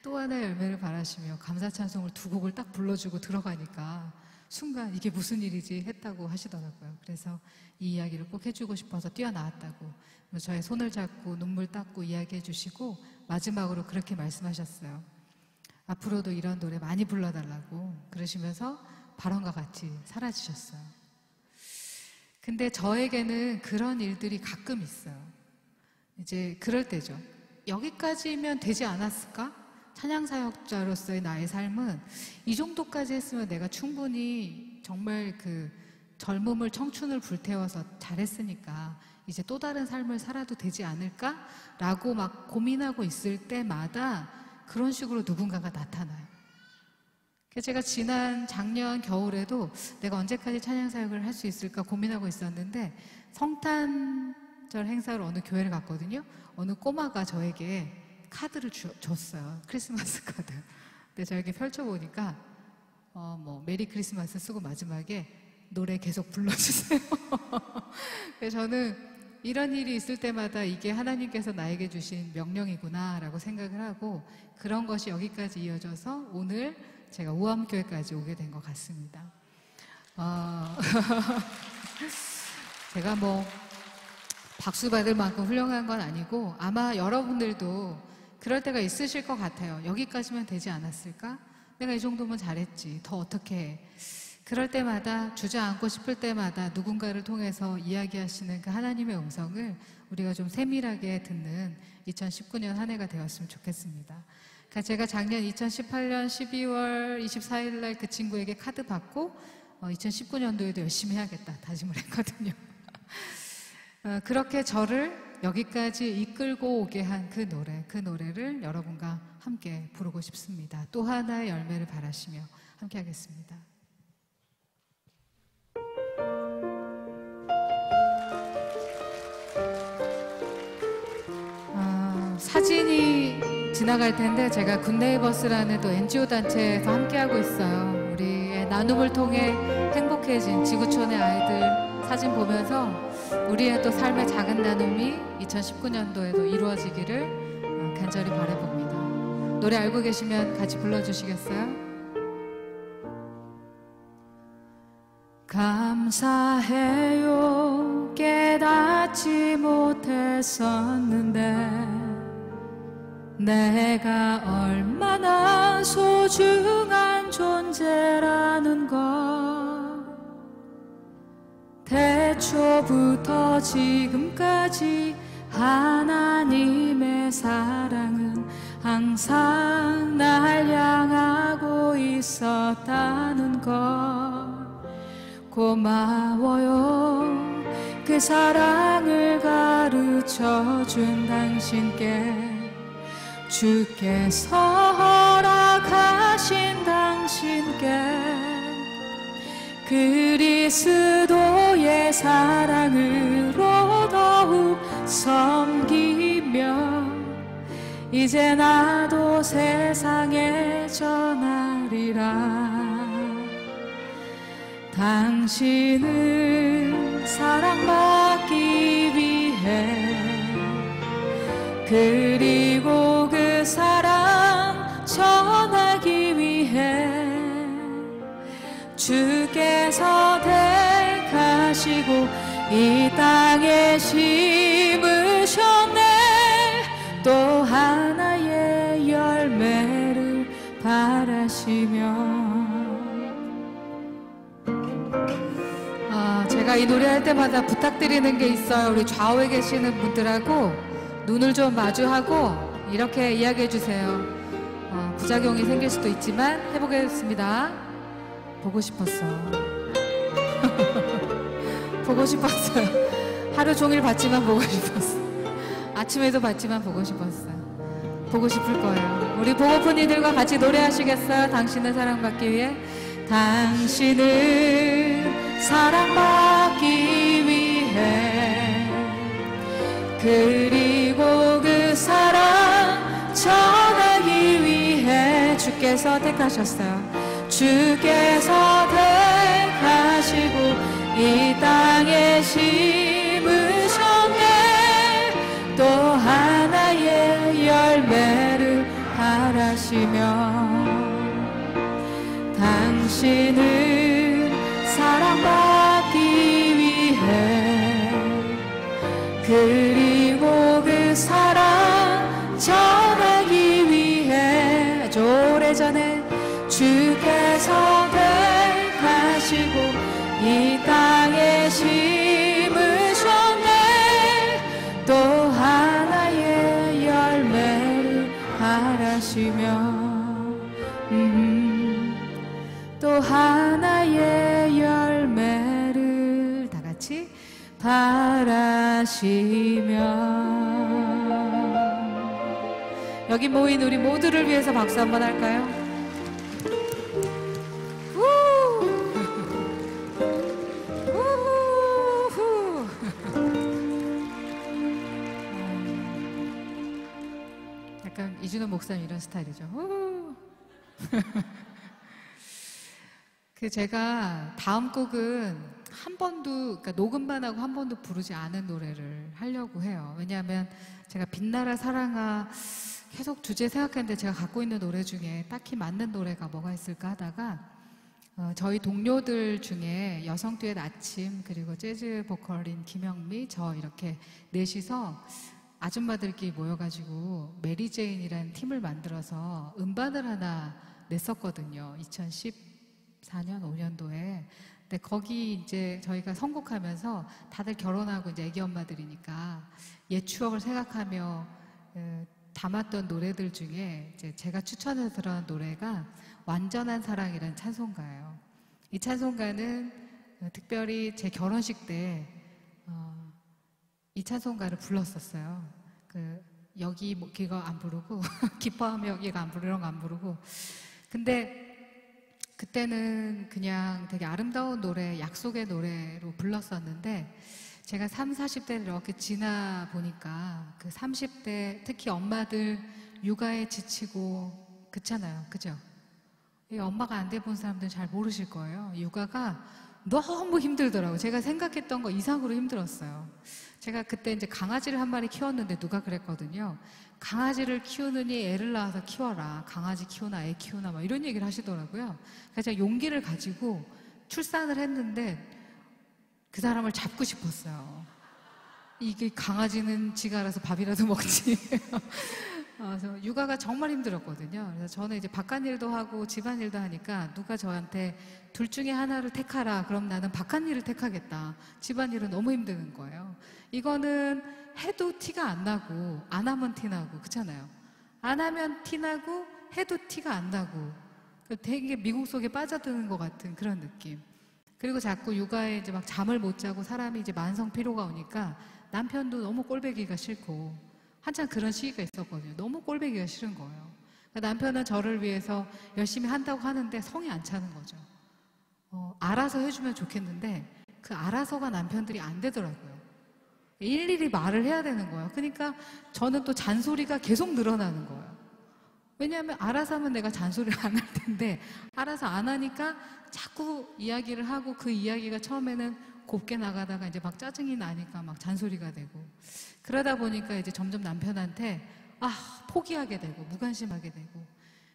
또 하나의 열매를 바라시며 감사 찬송을 2곡을 딱 불러주고 들어가니까 순간 이게 무슨 일이지 했다고 하시더라고요. 그래서 이 이야기를 꼭 해주고 싶어서 뛰어나왔다고 저의 손을 잡고 눈물 닦고 이야기해 주시고 마지막으로 그렇게 말씀하셨어요. 앞으로도 이런 노래 많이 불러달라고 그러시면서 발언과 같이 사라지셨어요. 근데 저에게는 그런 일들이 가끔 있어요. 이제 그럴 때죠. 여기까지면 되지 않았을까? 찬양사역자로서의 나의 삶은 이 정도까지 했으면 내가 충분히 정말 그 젊음을 청춘을 불태워서 잘했으니까 이제 또 다른 삶을 살아도 되지 않을까? 라고 막 고민하고 있을 때마다 그런 식으로 누군가가 나타나요. 제가 지난 작년 겨울에도 내가 언제까지 찬양 사역을 할 수 있을까 고민하고 있었는데 성탄절 행사로 어느 교회를 갔거든요. 어느 꼬마가 저에게 카드를 줬어요. 크리스마스 카드. 근데 제가 이렇게 펼쳐보니까 메리 크리스마스 쓰고 마지막에 노래 계속 불러주세요. 그래서 저는 이런 일이 있을 때마다 이게 하나님께서 나에게 주신 명령이구나 라고 생각을 하고 그런 것이 여기까지 이어져서 오늘 제가 우암교회까지 오게 된 것 같습니다. 제가 박수 받을 만큼 훌륭한 건 아니고 아마 여러분들도 그럴 때가 있으실 것 같아요. 여기까지면 되지 않았을까? 내가 이 정도면 잘했지. 더 어떻게 해? 그럴 때마다 주저앉고 싶을 때마다 누군가를 통해서 이야기하시는 그 하나님의 음성을 우리가 좀 세밀하게 듣는 2019년 한 해가 되었으면 좋겠습니다. 그러니까 제가 작년 2018년 12월 24일 날 그 친구에게 카드 받고 2019년도에도 열심히 해야겠다 다짐을 했거든요. 그렇게 저를 여기까지 이끌고 오게 한 그 노래를 여러분과 함께 부르고 싶습니다. 또 하나의 열매를 바라시며 함께 하겠습니다. 사진이 지나갈 텐데 제가 굿네이버스라는 또 NGO 단체에서 함께하고 있어요. 우리의 나눔을 통해 행복해진 지구촌의 아이들 사진 보면서 우리의 또 삶의 작은 나눔이 2019년도에도 이루어지기를 간절히 바라봅니다. 노래 알고 계시면 같이 불러주시겠어요? 감사해요. 깨닫지 못했었는데 내가 얼마나 소중한 존재라는 것 태초부터 지금까지 하나님의 사랑은 항상 날 향하고 있었다는 것 고마워요. 그 사랑을 가르쳐준 당신께 주께서 허락하신 당신께 그리스도의 사랑으로 더욱 섬기며 이제 나도 세상에 전하리라. 당신을 사랑받기 위해 그리고 그 사랑 전하기 위해 주께서 택하시고 이 땅에 심으셨네. 또 하나의 열매를 바라시며 제가 이 노래할 때마다 부탁드리는 게 있어요. 우리 좌우에 계시는 분들하고 눈을 좀 마주하고 이렇게 이야기해 주세요. 부작용이 생길 수도 있지만 해보겠습니다. 보고 싶었어. 보고 싶었어요. 하루 종일 봤지만 보고 싶었어. 아침에도 봤지만 보고 싶었어요. 보고 싶을 거예요. 우리 보고픈 이들과 같이 노래하시겠어요? 당신을 사랑받기 위해. 당신을 사랑받기 위해 그리고 그 사랑 전하기 위해 주께서 택하셨어요. 주께서 택하시고 이 땅에 심으셨네. 또 하나의 열매를 바라시며 당신을 사랑받기 위해 그리고 그 사랑 전하기 위해 오래전에 주께서 택하시고 이 땅에 심으셨네. 또 하나의 열매를 바라시며 또 하나의 열매를 다 같이 바라시며 여기 모인 우리 모두를 위해서 박수 한번 할까요? 이준호 목사님 이런 스타일이죠. 그 제가 다음 곡은 한 번도, 그러니까 녹음만 하고 한 번도 부르지 않은 노래를 하려고 해요. 왜냐하면 제가 빛나라 사랑아 계속 주제 생각했는데 제가 갖고 있는 노래 중에 딱히 맞는 노래가 뭐가 있을까 하다가 저희 동료들 중에 여성 듀엣 아침, 그리고 재즈 보컬인 김영미, 저 이렇게 넷이서 아줌마들끼리 모여가지고 메리 제인이라는 팀을 만들어서 음반을 하나 냈었거든요. 2014년, 5년도에. 근데 거기 이제 저희가 선곡하면서 다들 결혼하고 이제 애기 엄마들이니까 옛 추억을 생각하며 담았던 노래들 중에 이제 제가 추천해서 들어간 노래가 완전한 사랑이라는 찬송가예요. 이 찬송가는 특별히 제 결혼식 때 이 찬송가를 불렀었어요. 여기 이거 안 부르고 기뻐하며 여기가 안 부르고 이런 거 안 부르고. 근데 그때는 그냥 되게 아름다운 노래, 약속의 노래로 불렀었는데 제가 30, 40대를 이렇게 지나 보니까 그 30대 특히 엄마들 육아에 지치고 그렇잖아요. 그죠? 이 엄마가 안 돼 본 사람들은 잘 모르실 거예요. 육아가 너무 힘들더라고요. 제가 생각했던 거 이상으로 힘들었어요. 제가 그때 이제 강아지를 한 마리 키웠는데 누가 그랬거든요. 강아지를 키우느니 애를 낳아서 키워라. 강아지 키우나 애 키우나 막 이런 얘기를 하시더라고요. 그래서 제가 용기를 가지고 출산을 했는데 그 사람을 잡고 싶었어요. 이게 강아지는 지가 알아서 밥이라도 먹지. 그래서 육아가 정말 힘들었거든요. 그래서 저는 이제 바깥일도 하고 집안일도 하니까 누가 저한테 둘 중에 하나를 택하라. 그럼 나는 바깥일을 택하겠다. 집안일은 너무 힘드는 거예요. 이거는 해도 티가 안 나고 안 하면 티 나고 그렇잖아요. 안 하면 티 나고 해도 티가 안 나고 되게 미국 속에 빠져드는 것 같은 그런 느낌. 그리고 자꾸 육아에 이제 막 잠을 못 자고 사람이 이제 만성 피로가 오니까 남편도 너무 꼴배기가 싫고 한참 그런 시기가 있었거든요. 너무 꼴배기가 싫은 거예요. 그러니까 남편은 저를 위해서 열심히 한다고 하는데 성이 안 차는 거죠. 알아서 해주면 좋겠는데 그 알아서가 남편들이 안 되더라고요. 일일이 말을 해야 되는 거예요. 그러니까 저는 또 잔소리가 계속 늘어나는 거예요. 왜냐하면 알아서 하면 내가 잔소리를 안 할 텐데 알아서 안 하니까 자꾸 이야기를 하고 그 이야기가 처음에는 곱게 나가다가 이제 막 짜증이 나니까 막 잔소리가 되고 그러다 보니까 이제 점점 남편한테 포기하게 되고 무관심하게 되고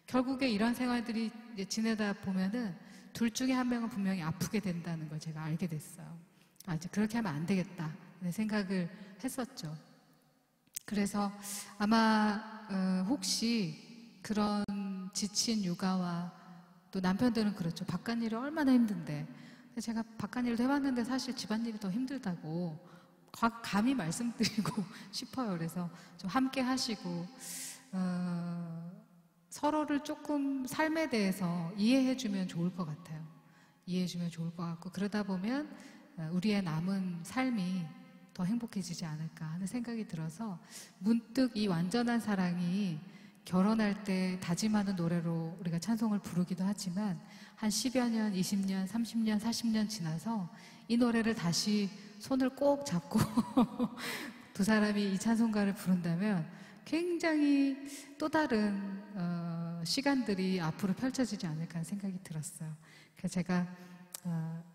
결국에 이런 생활들이 이제 지내다 보면은 둘 중에 한 명은 분명히 아프게 된다는 걸 제가 알게 됐어요. 이제 그렇게 하면 안 되겠다 생각을 했었죠. 그래서 아마 혹시 그런 지친 육아와 또 남편들은 그렇죠. 바깥일이 얼마나 힘든데 제가 바깥일도 해봤는데 사실 집안일이 더 힘들다고 감히 말씀드리고 싶어요. 그래서 좀 함께 하시고 서로를 조금 삶에 대해서 이해해주면 좋을 것 같아요. 이해해주면 좋을 것 같고 그러다 보면 우리의 남은 삶이 더 행복해지지 않을까 하는 생각이 들어서 문득 이 완전한 사랑이 결혼할 때 다짐하는 노래로 우리가 찬송을 부르기도 하지만 한 10여 년, 20년, 30년, 40년 지나서 이 노래를 다시 손을 꼭 잡고 두 사람이 이 찬송가를 부른다면 굉장히 또 다른 시간들이 앞으로 펼쳐지지 않을까 하는 생각이 들었어요. 그래서 제가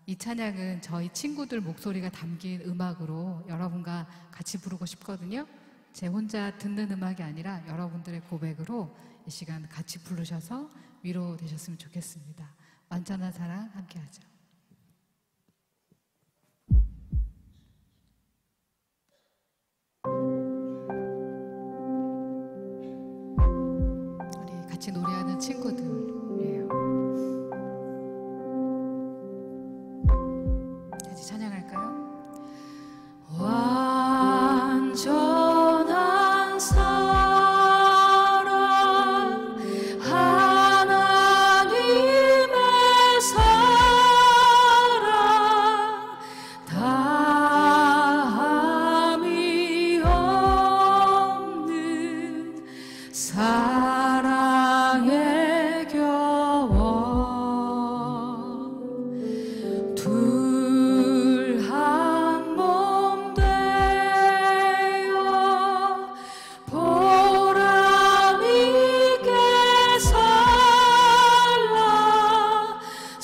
이 찬양은 저희 친구들 목소리가 담긴 음악으로 여러분과 같이 부르고 싶거든요. 제 혼자 듣는 음악이 아니라 여러분들의 고백으로 이 시간 같이 부르셔서 위로되셨으면 좋겠습니다. 완전한 사랑 함께 하죠. 우리 같이 노래하는 친구들이에요. 같이 찬양할까요? 완전한 사랑 하나님의 사랑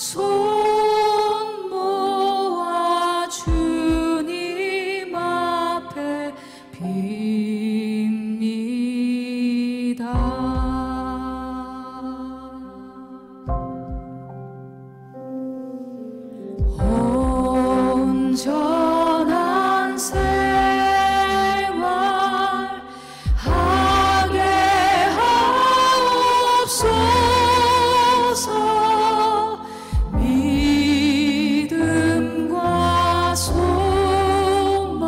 손 모아 주님 앞에 빕니다. 온전한 생활 하게 하옵소서. 믿음과 소망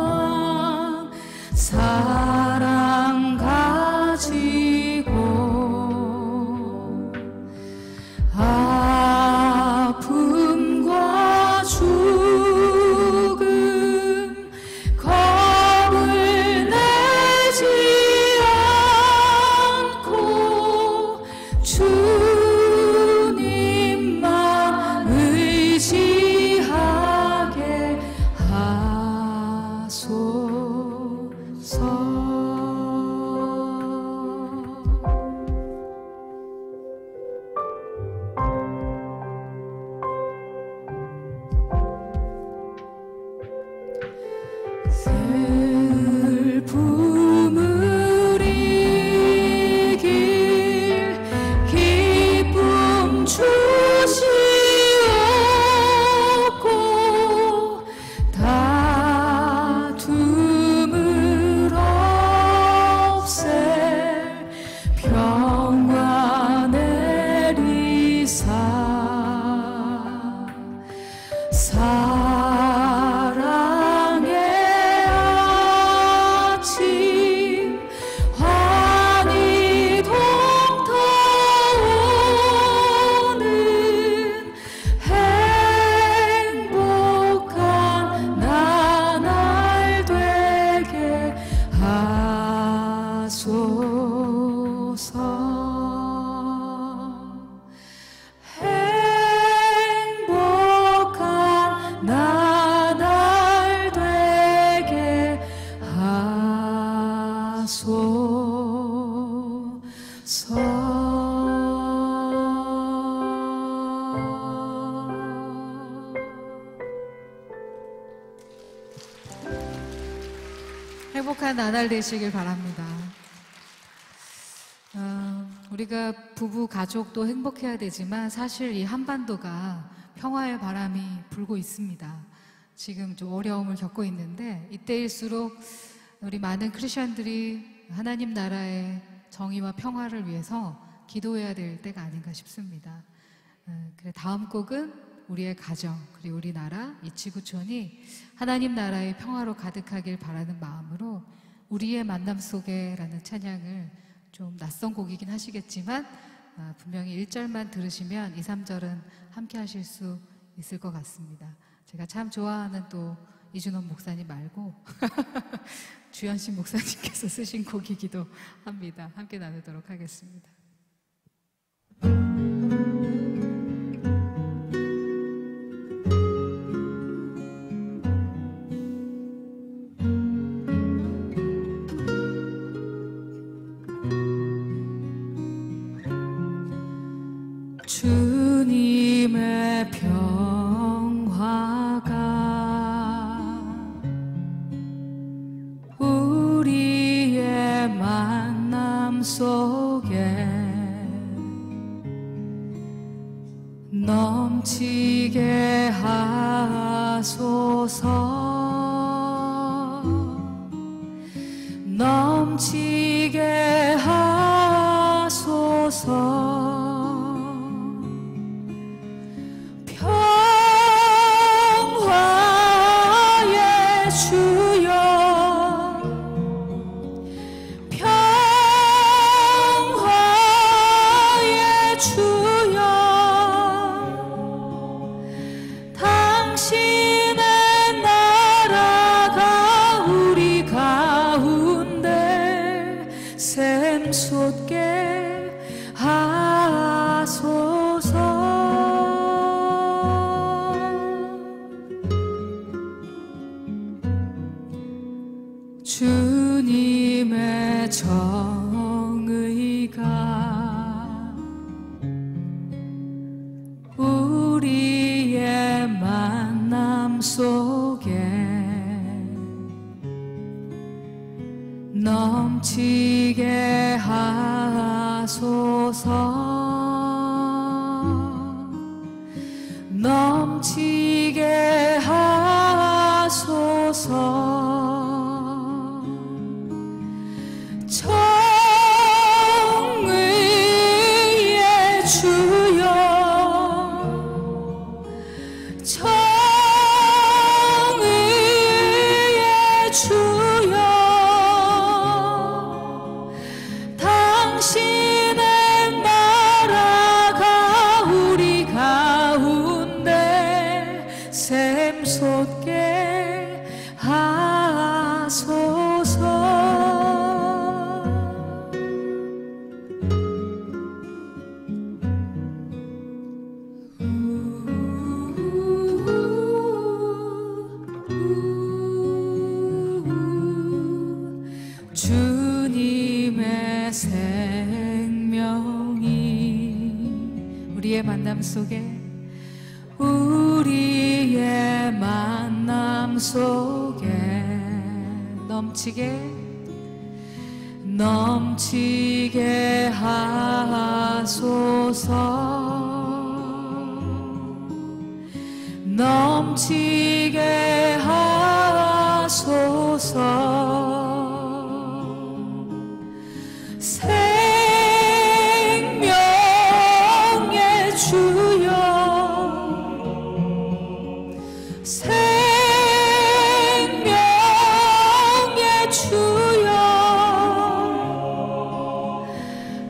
사랑 가지고 아픔과 죽음 겁을 내지 않고 주님만 의지하게 하소서. 슬픔을 이길 기쁨 주시옵고 다툼을 없앨 평화 내리사 사랑의 아침 환히 동터오는 행복한 나날 되게 하소서. 행복한 나날 되게 하소서. 행복한 나날 되시길 바랍니다. 우리가 부부 가족도 행복해야 되지만 사실 이 한반도가 평화의 바람이 불고 있습니다. 지금 좀 어려움을 겪고 있는데 이때일수록 우리 많은 크리스천들이 하나님 나라의 정의와 평화를 위해서 기도해야 될 때가 아닌가 싶습니다. 그래 다음 곡은 우리의 가정 그리고 우리나라 이 지구촌이 하나님 나라의 평화로 가득하길 바라는 마음으로 우리의 만남 속에라는 찬양을 좀 낯선 곡이긴 하시겠지만 분명히 1절만 들으시면 2, 3절은 함께 하실 수 있을 것 같습니다. 제가 참 좋아하는 또 이준원 목사님 말고 주현신 목사님께서 쓰신 곡이기도 합니다. 함께 나누도록 하겠습니다. 주님의 평화가 우리의 만남 속에 넘치게 하소서. 넘치게 하소서. 평화의 주여 평화의 주여 당신의 나라가 넘치게 하소서 넘치게 하소서 정의의 주여 정의의 주여 당신의 나라가 우리 가운데 샘솟게 하소서 주님의 생명이 우리의 만남 속에 넘치게 하소서 넘치게 하소서 생명의 주여 생명의 주여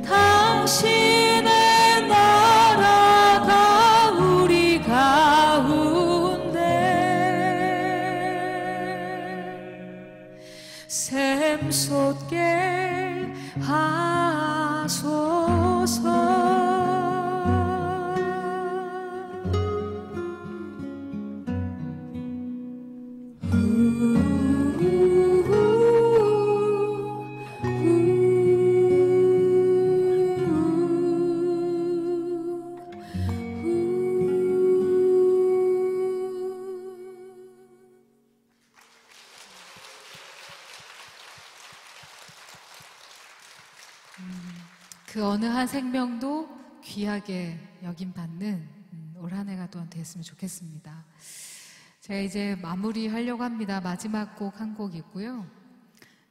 당신의 나라가 우리 가운데 샘솟게 하소서 그 어느 한 생명도 귀하게 여김받는 올 한 해가 또한 됐으면 좋겠습니다. 제가 이제 마무리하려고 합니다. 마지막 곡 한 곡 있고요.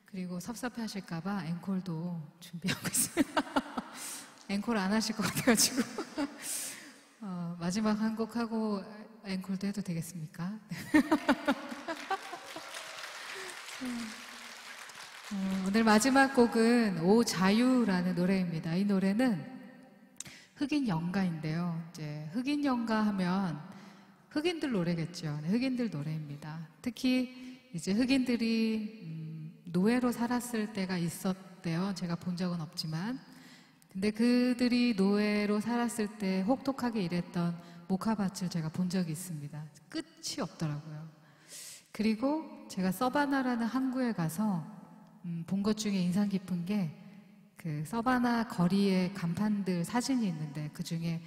그리고 섭섭해하실까봐 앵콜도 준비하고 있어요. 앵콜 안 하실 것 같아가지고 마지막 한 곡 하고 앵콜도 해도 되겠습니까? 오늘 마지막 곡은 오 자유라는 노래입니다. 이 노래는 흑인 연가인데요. 이제 흑인 연가 하면 흑인들 노래겠죠. 네, 흑인들 노래입니다. 특히 이제 흑인들이 노예로 살았을 때가 있었대요. 제가 본 적은 없지만. 근데 그들이 노예로 살았을 때 혹독하게 일했던 모카밭을 제가 본 적이 있습니다. 끝이 없더라고요. 그리고 제가 서바나라는 항구에 가서 본 것 중에 인상 깊은 게 그 서바나 거리에 간판들 사진이 있는데 그 중에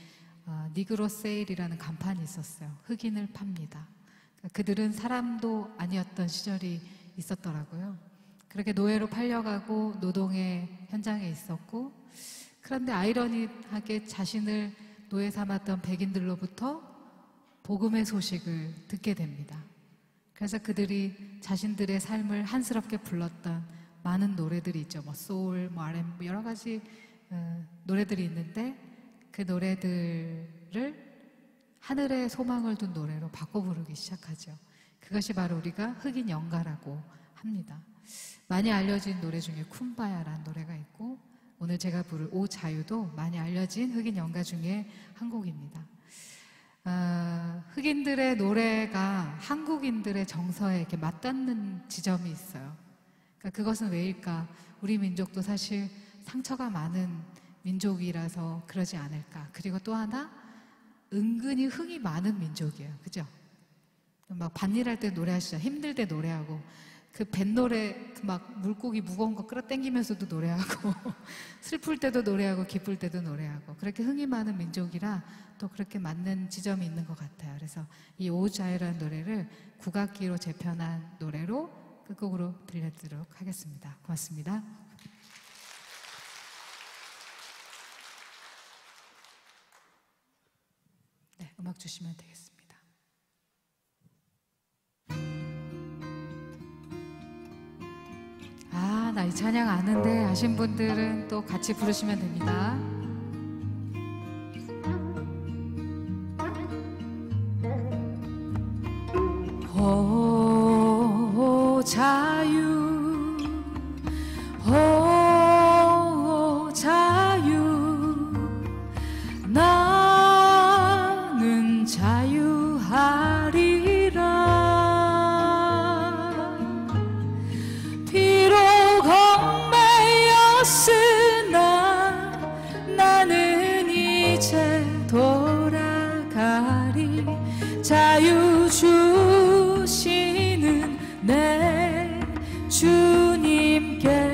니그로 세일이라는 간판이 있었어요. 흑인을 팝니다. 그들은 사람도 아니었던 시절이 있었더라고요. 그렇게 노예로 팔려가고 노동의 현장에 있었고 그런데 아이러니하게 자신을 노예 삼았던 백인들로부터 복음의 소식을 듣게 됩니다. 그래서 그들이 자신들의 삶을 한스럽게 불렀던 많은 노래들이 있죠. 뭐 소울, 뭐 R&B 여러 가지 노래들이 있는데 그 노래들을 하늘에 소망을 둔 노래로 바꿔 부르기 시작하죠. 그것이 바로 우리가 흑인 연가라고 합니다. 많이 알려진 노래 중에 쿰바야라는 노래가 있고 오늘 제가 부를 오 자유도 많이 알려진 흑인 연가 중에 한 곡입니다. 흑인들의 노래가 한국인들의 정서에 이렇게 맞닿는 지점이 있어요. 그러니까 그것은 왜일까? 우리 민족도 사실 상처가 많은 민족이라서 그러지 않을까? 그리고 또 하나 은근히 흥이 많은 민족이에요. 그죠? 막 밭일할 때 노래하시죠. 힘들 때 노래하고 그 뱃노래 막 물고기 무거운 거 끌어당기면서도 노래하고 슬플 때도 노래하고 기쁠 때도 노래하고 그렇게 흥이 많은 민족이라 또 그렇게 맞는 지점이 있는 것 같아요. 그래서 이 오자유라는 노래를 국악기로 재편한 노래로 끝곡으로 들려드리도록 하겠습니다. 고맙습니다. 음악 주시면 되겠습니다. 아, 나 이 찬양 아는데 하신 분들은 또 같이 부르시면 됩니다. 오 자유, 오 자유, 나는 자유하리라. 비록 얽매였으나 나는 이제 돌아가리. 자유 주시는 내 주님께.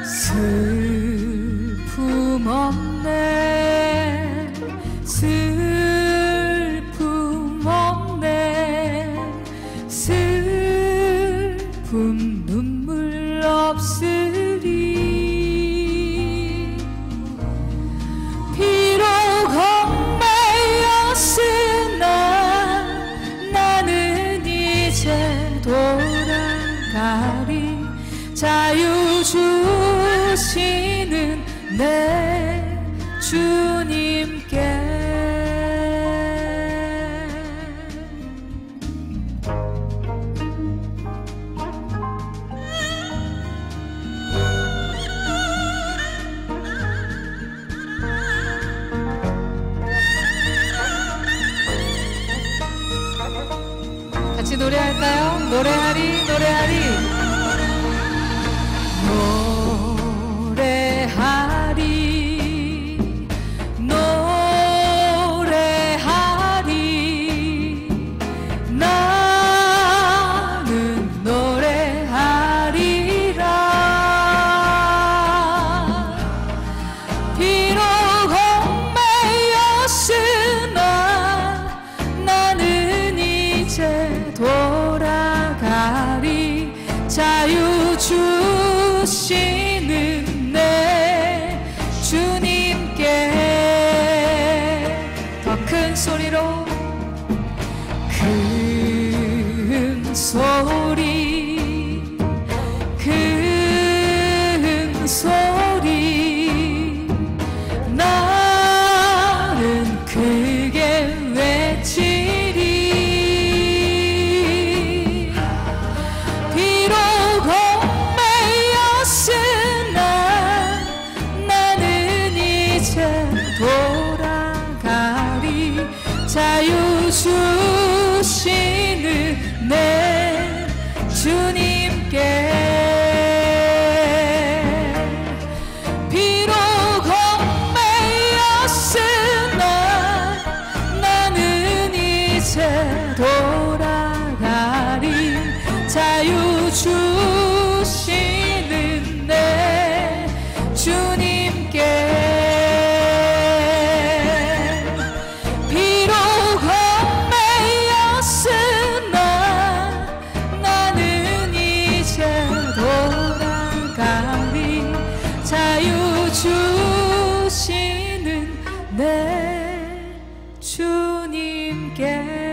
슬픔 없네, 슬픔 없네, 슬픔 눈물 없으리. 비록 얽매였으나 나는 이제 돌아가리. 자유 주시는 내 주님께. 같이 노래할까요? 노래하리, 노래하리. 노래하리, 노래하리, 나는 노래하리라. 비록 얽매였으나 나는 이제 돌아가리. 자유 주시는 내 주님께. 더 큰 소리로, 큰 소리, 큰 소리, 나는 크게 외치리. 비록 얽매였으나 나는 이제 돌아가리. 자유 주시는 내 주님께. 비록 얽매였으나 나는 이제 돌아가리. 자유 주시는 내 주님께. 비록 얽매였으나 나는 이제 돌아가리. 자유 주시는 내 주님께.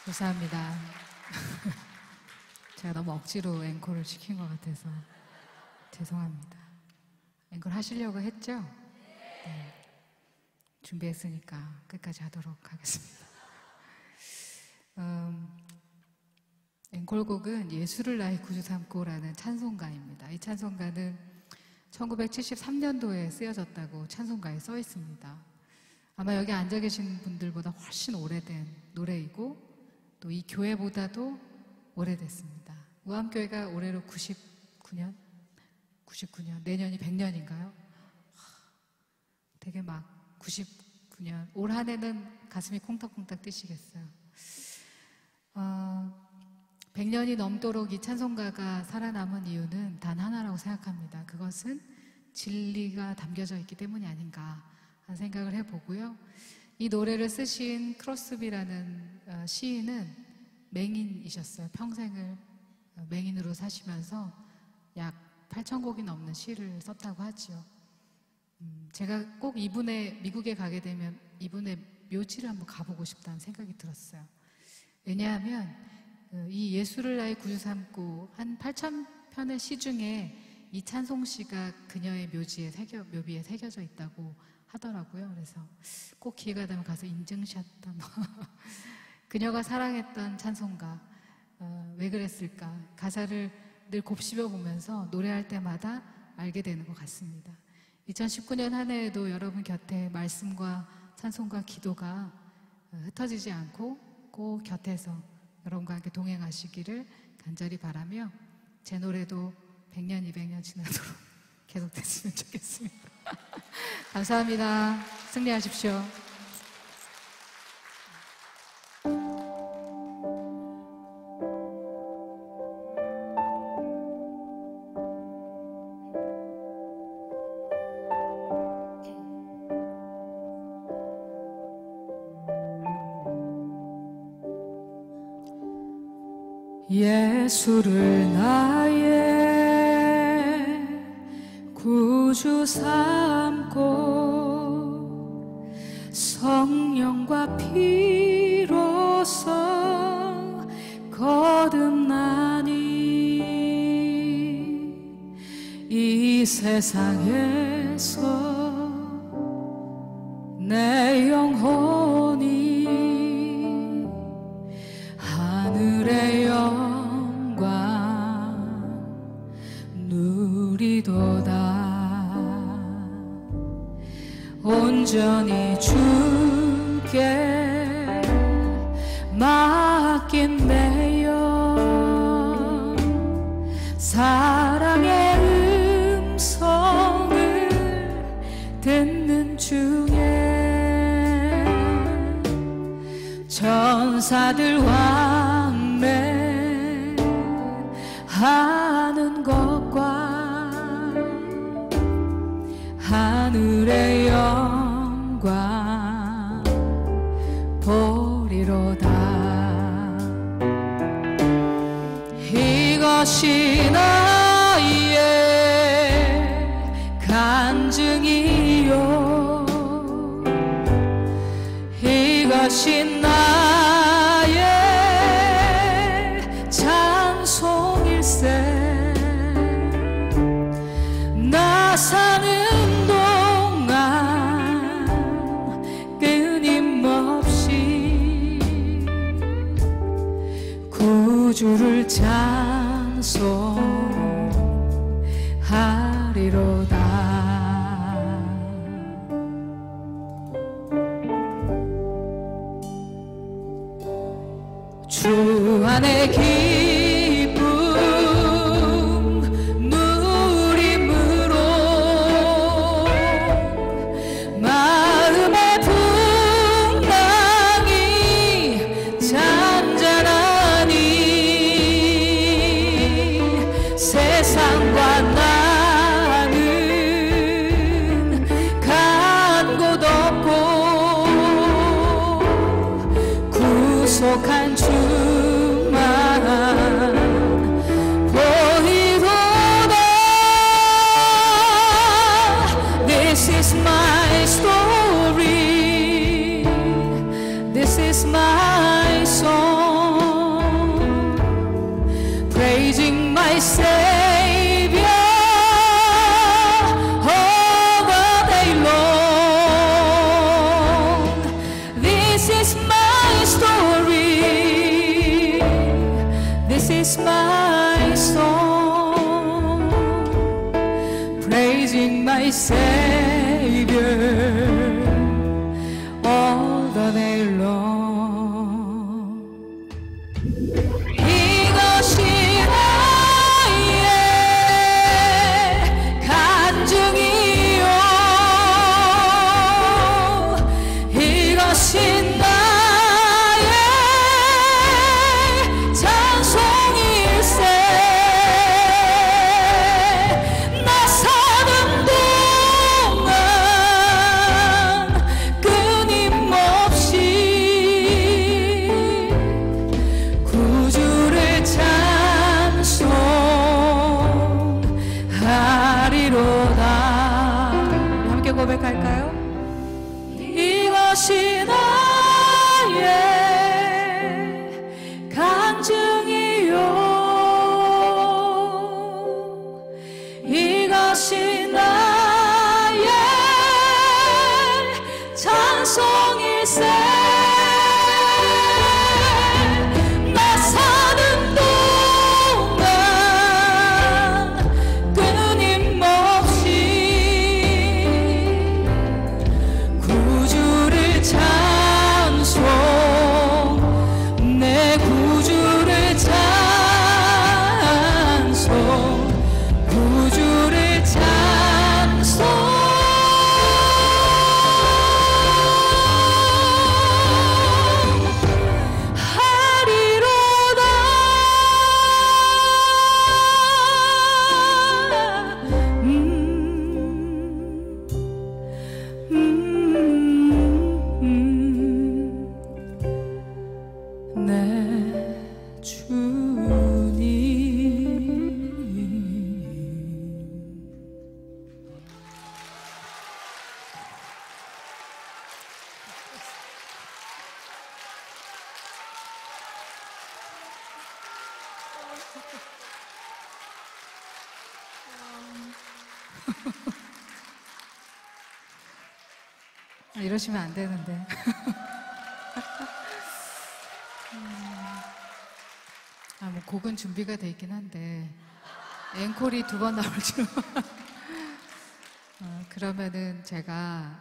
감사합니다. 제가 너무 억지로 앵콜을 시킨 것 같아서 죄송합니다. 앵콜 하시려고 했죠? 네. 준비했으니까 끝까지 하도록 하겠습니다. 앵콜곡은 예수를 나의 구주 삼고라는 찬송가입니다. 이 찬송가는 1973년도에 쓰여졌다고 찬송가에 써 있습니다. 아마 여기 앉아 계신 분들보다 훨씬 오래된 노래이고 또 이 교회보다도 오래됐습니다. 우암교회가 올해로 99년? 내년이 100년인가요? 되게 막 2019년 올 한 해는 가슴이 콩닥콩닥 뛰시겠어요. 100년이 넘도록 이 찬송가가 살아남은 이유는 단 하나라고 생각합니다. 그것은 진리가 담겨져 있기 때문이 아닌가 하는 생각을 해보고요. 이 노래를 쓰신 크로스비라는 시인은 맹인이셨어요. 평생을 맹인으로 사시면서 약 8,000곡이 넘는 시를 썼다고 하지요. 제가 꼭 미국에 가게 되면 이분의 묘지를 한번 가보고 싶다는 생각이 들었어요. 왜냐하면 이 예수를 나의 구주 삼고 한 8,000편의 시 중에 이 찬송시가 그녀의 묘비에 새겨져 있다고 하더라고요. 그래서 꼭 기회가 되면 가서 인증샷 한번 그녀가 사랑했던 찬송가 왜 그랬을까 가사를 늘 곱씹어 보면서 노래할 때마다 알게 되는 것 같습니다. 2019년 한 해에도 여러분 곁에 말씀과 찬송과 기도가 흩어지지 않고 꼭 곁에서 여러분과 함께 동행하시기를 간절히 바라며 제 노래도 100년, 200년 지나도록 계속됐으면 좋겠습니다. 감사합니다. 승리하십시오. 예수를 나의 구주 삼고 성령과 피로써 거듭나니 이 세상에서 내 영혼이 하늘의 영광 누리도다. 온전히 주께 맡긴 내 영 사랑의 음성을 듣는 중에 천사들 왕래하는 것과 하늘의 영광 보리로다. 이것이 나의 간증이요 이것이 나의 찬송일세. 나 사는 동안 끊임없이 구주를 찬송하리로다. 주 안에 기쁨 누림으로 마음의 풍랑이 잔잔하니 세상과 나는 간 곳 없고 구속한 주만 보이도다. This is my story. This is my song. Praising my Savior all the day long. This is my story. This is my song. Praising my Savior all the day long. 이것이 나의 간증이요 이러시면 안 되는데. 뭐 곡은 준비가 돼 있긴 한데 앵콜이 2번 나올 줄. 그러면은 제가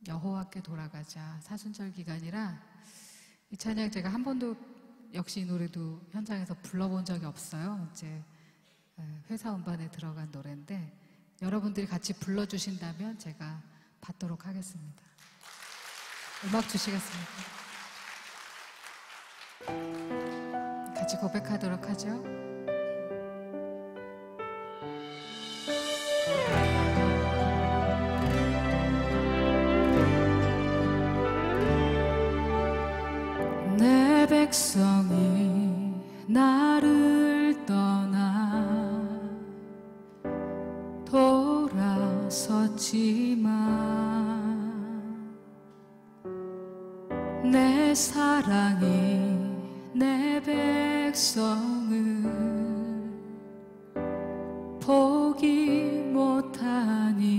여호와께 돌아가자 사순절 기간이라 이 찬양 제가 한 번도 역시 이 노래도 현장에서 불러본 적이 없어요. 이제 회사 음반에 들어간 노래인데 여러분들이 같이 불러주신다면 제가 받도록 하겠습니다. 음악 주시겠습니까? 같이 고백하도록 하죠. 내 백성이 나를 떠나 돌아섰지만 내 사랑이 내 백성을 포기 못하니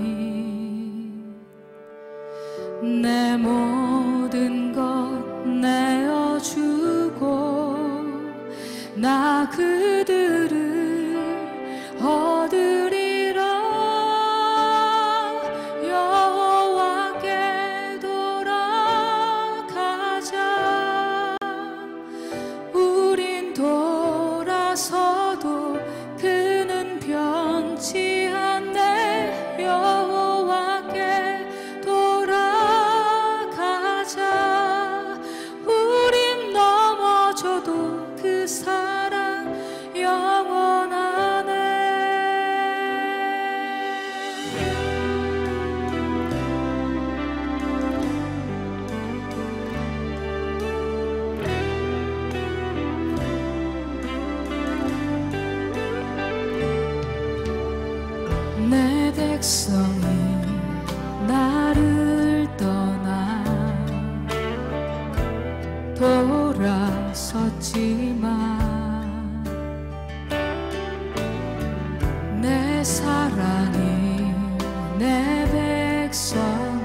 내 모든 것 내어주고 나 그들을 얻으리라. 여호와께 돌아가자. 우린 돌아서도 그는 변치 않네. 여호와께 돌아가자. 우린 넘어져도 그 사랑 영원하네. 내 백성이 나를 떠나 돌아섰지만 내 사랑이 내 백성을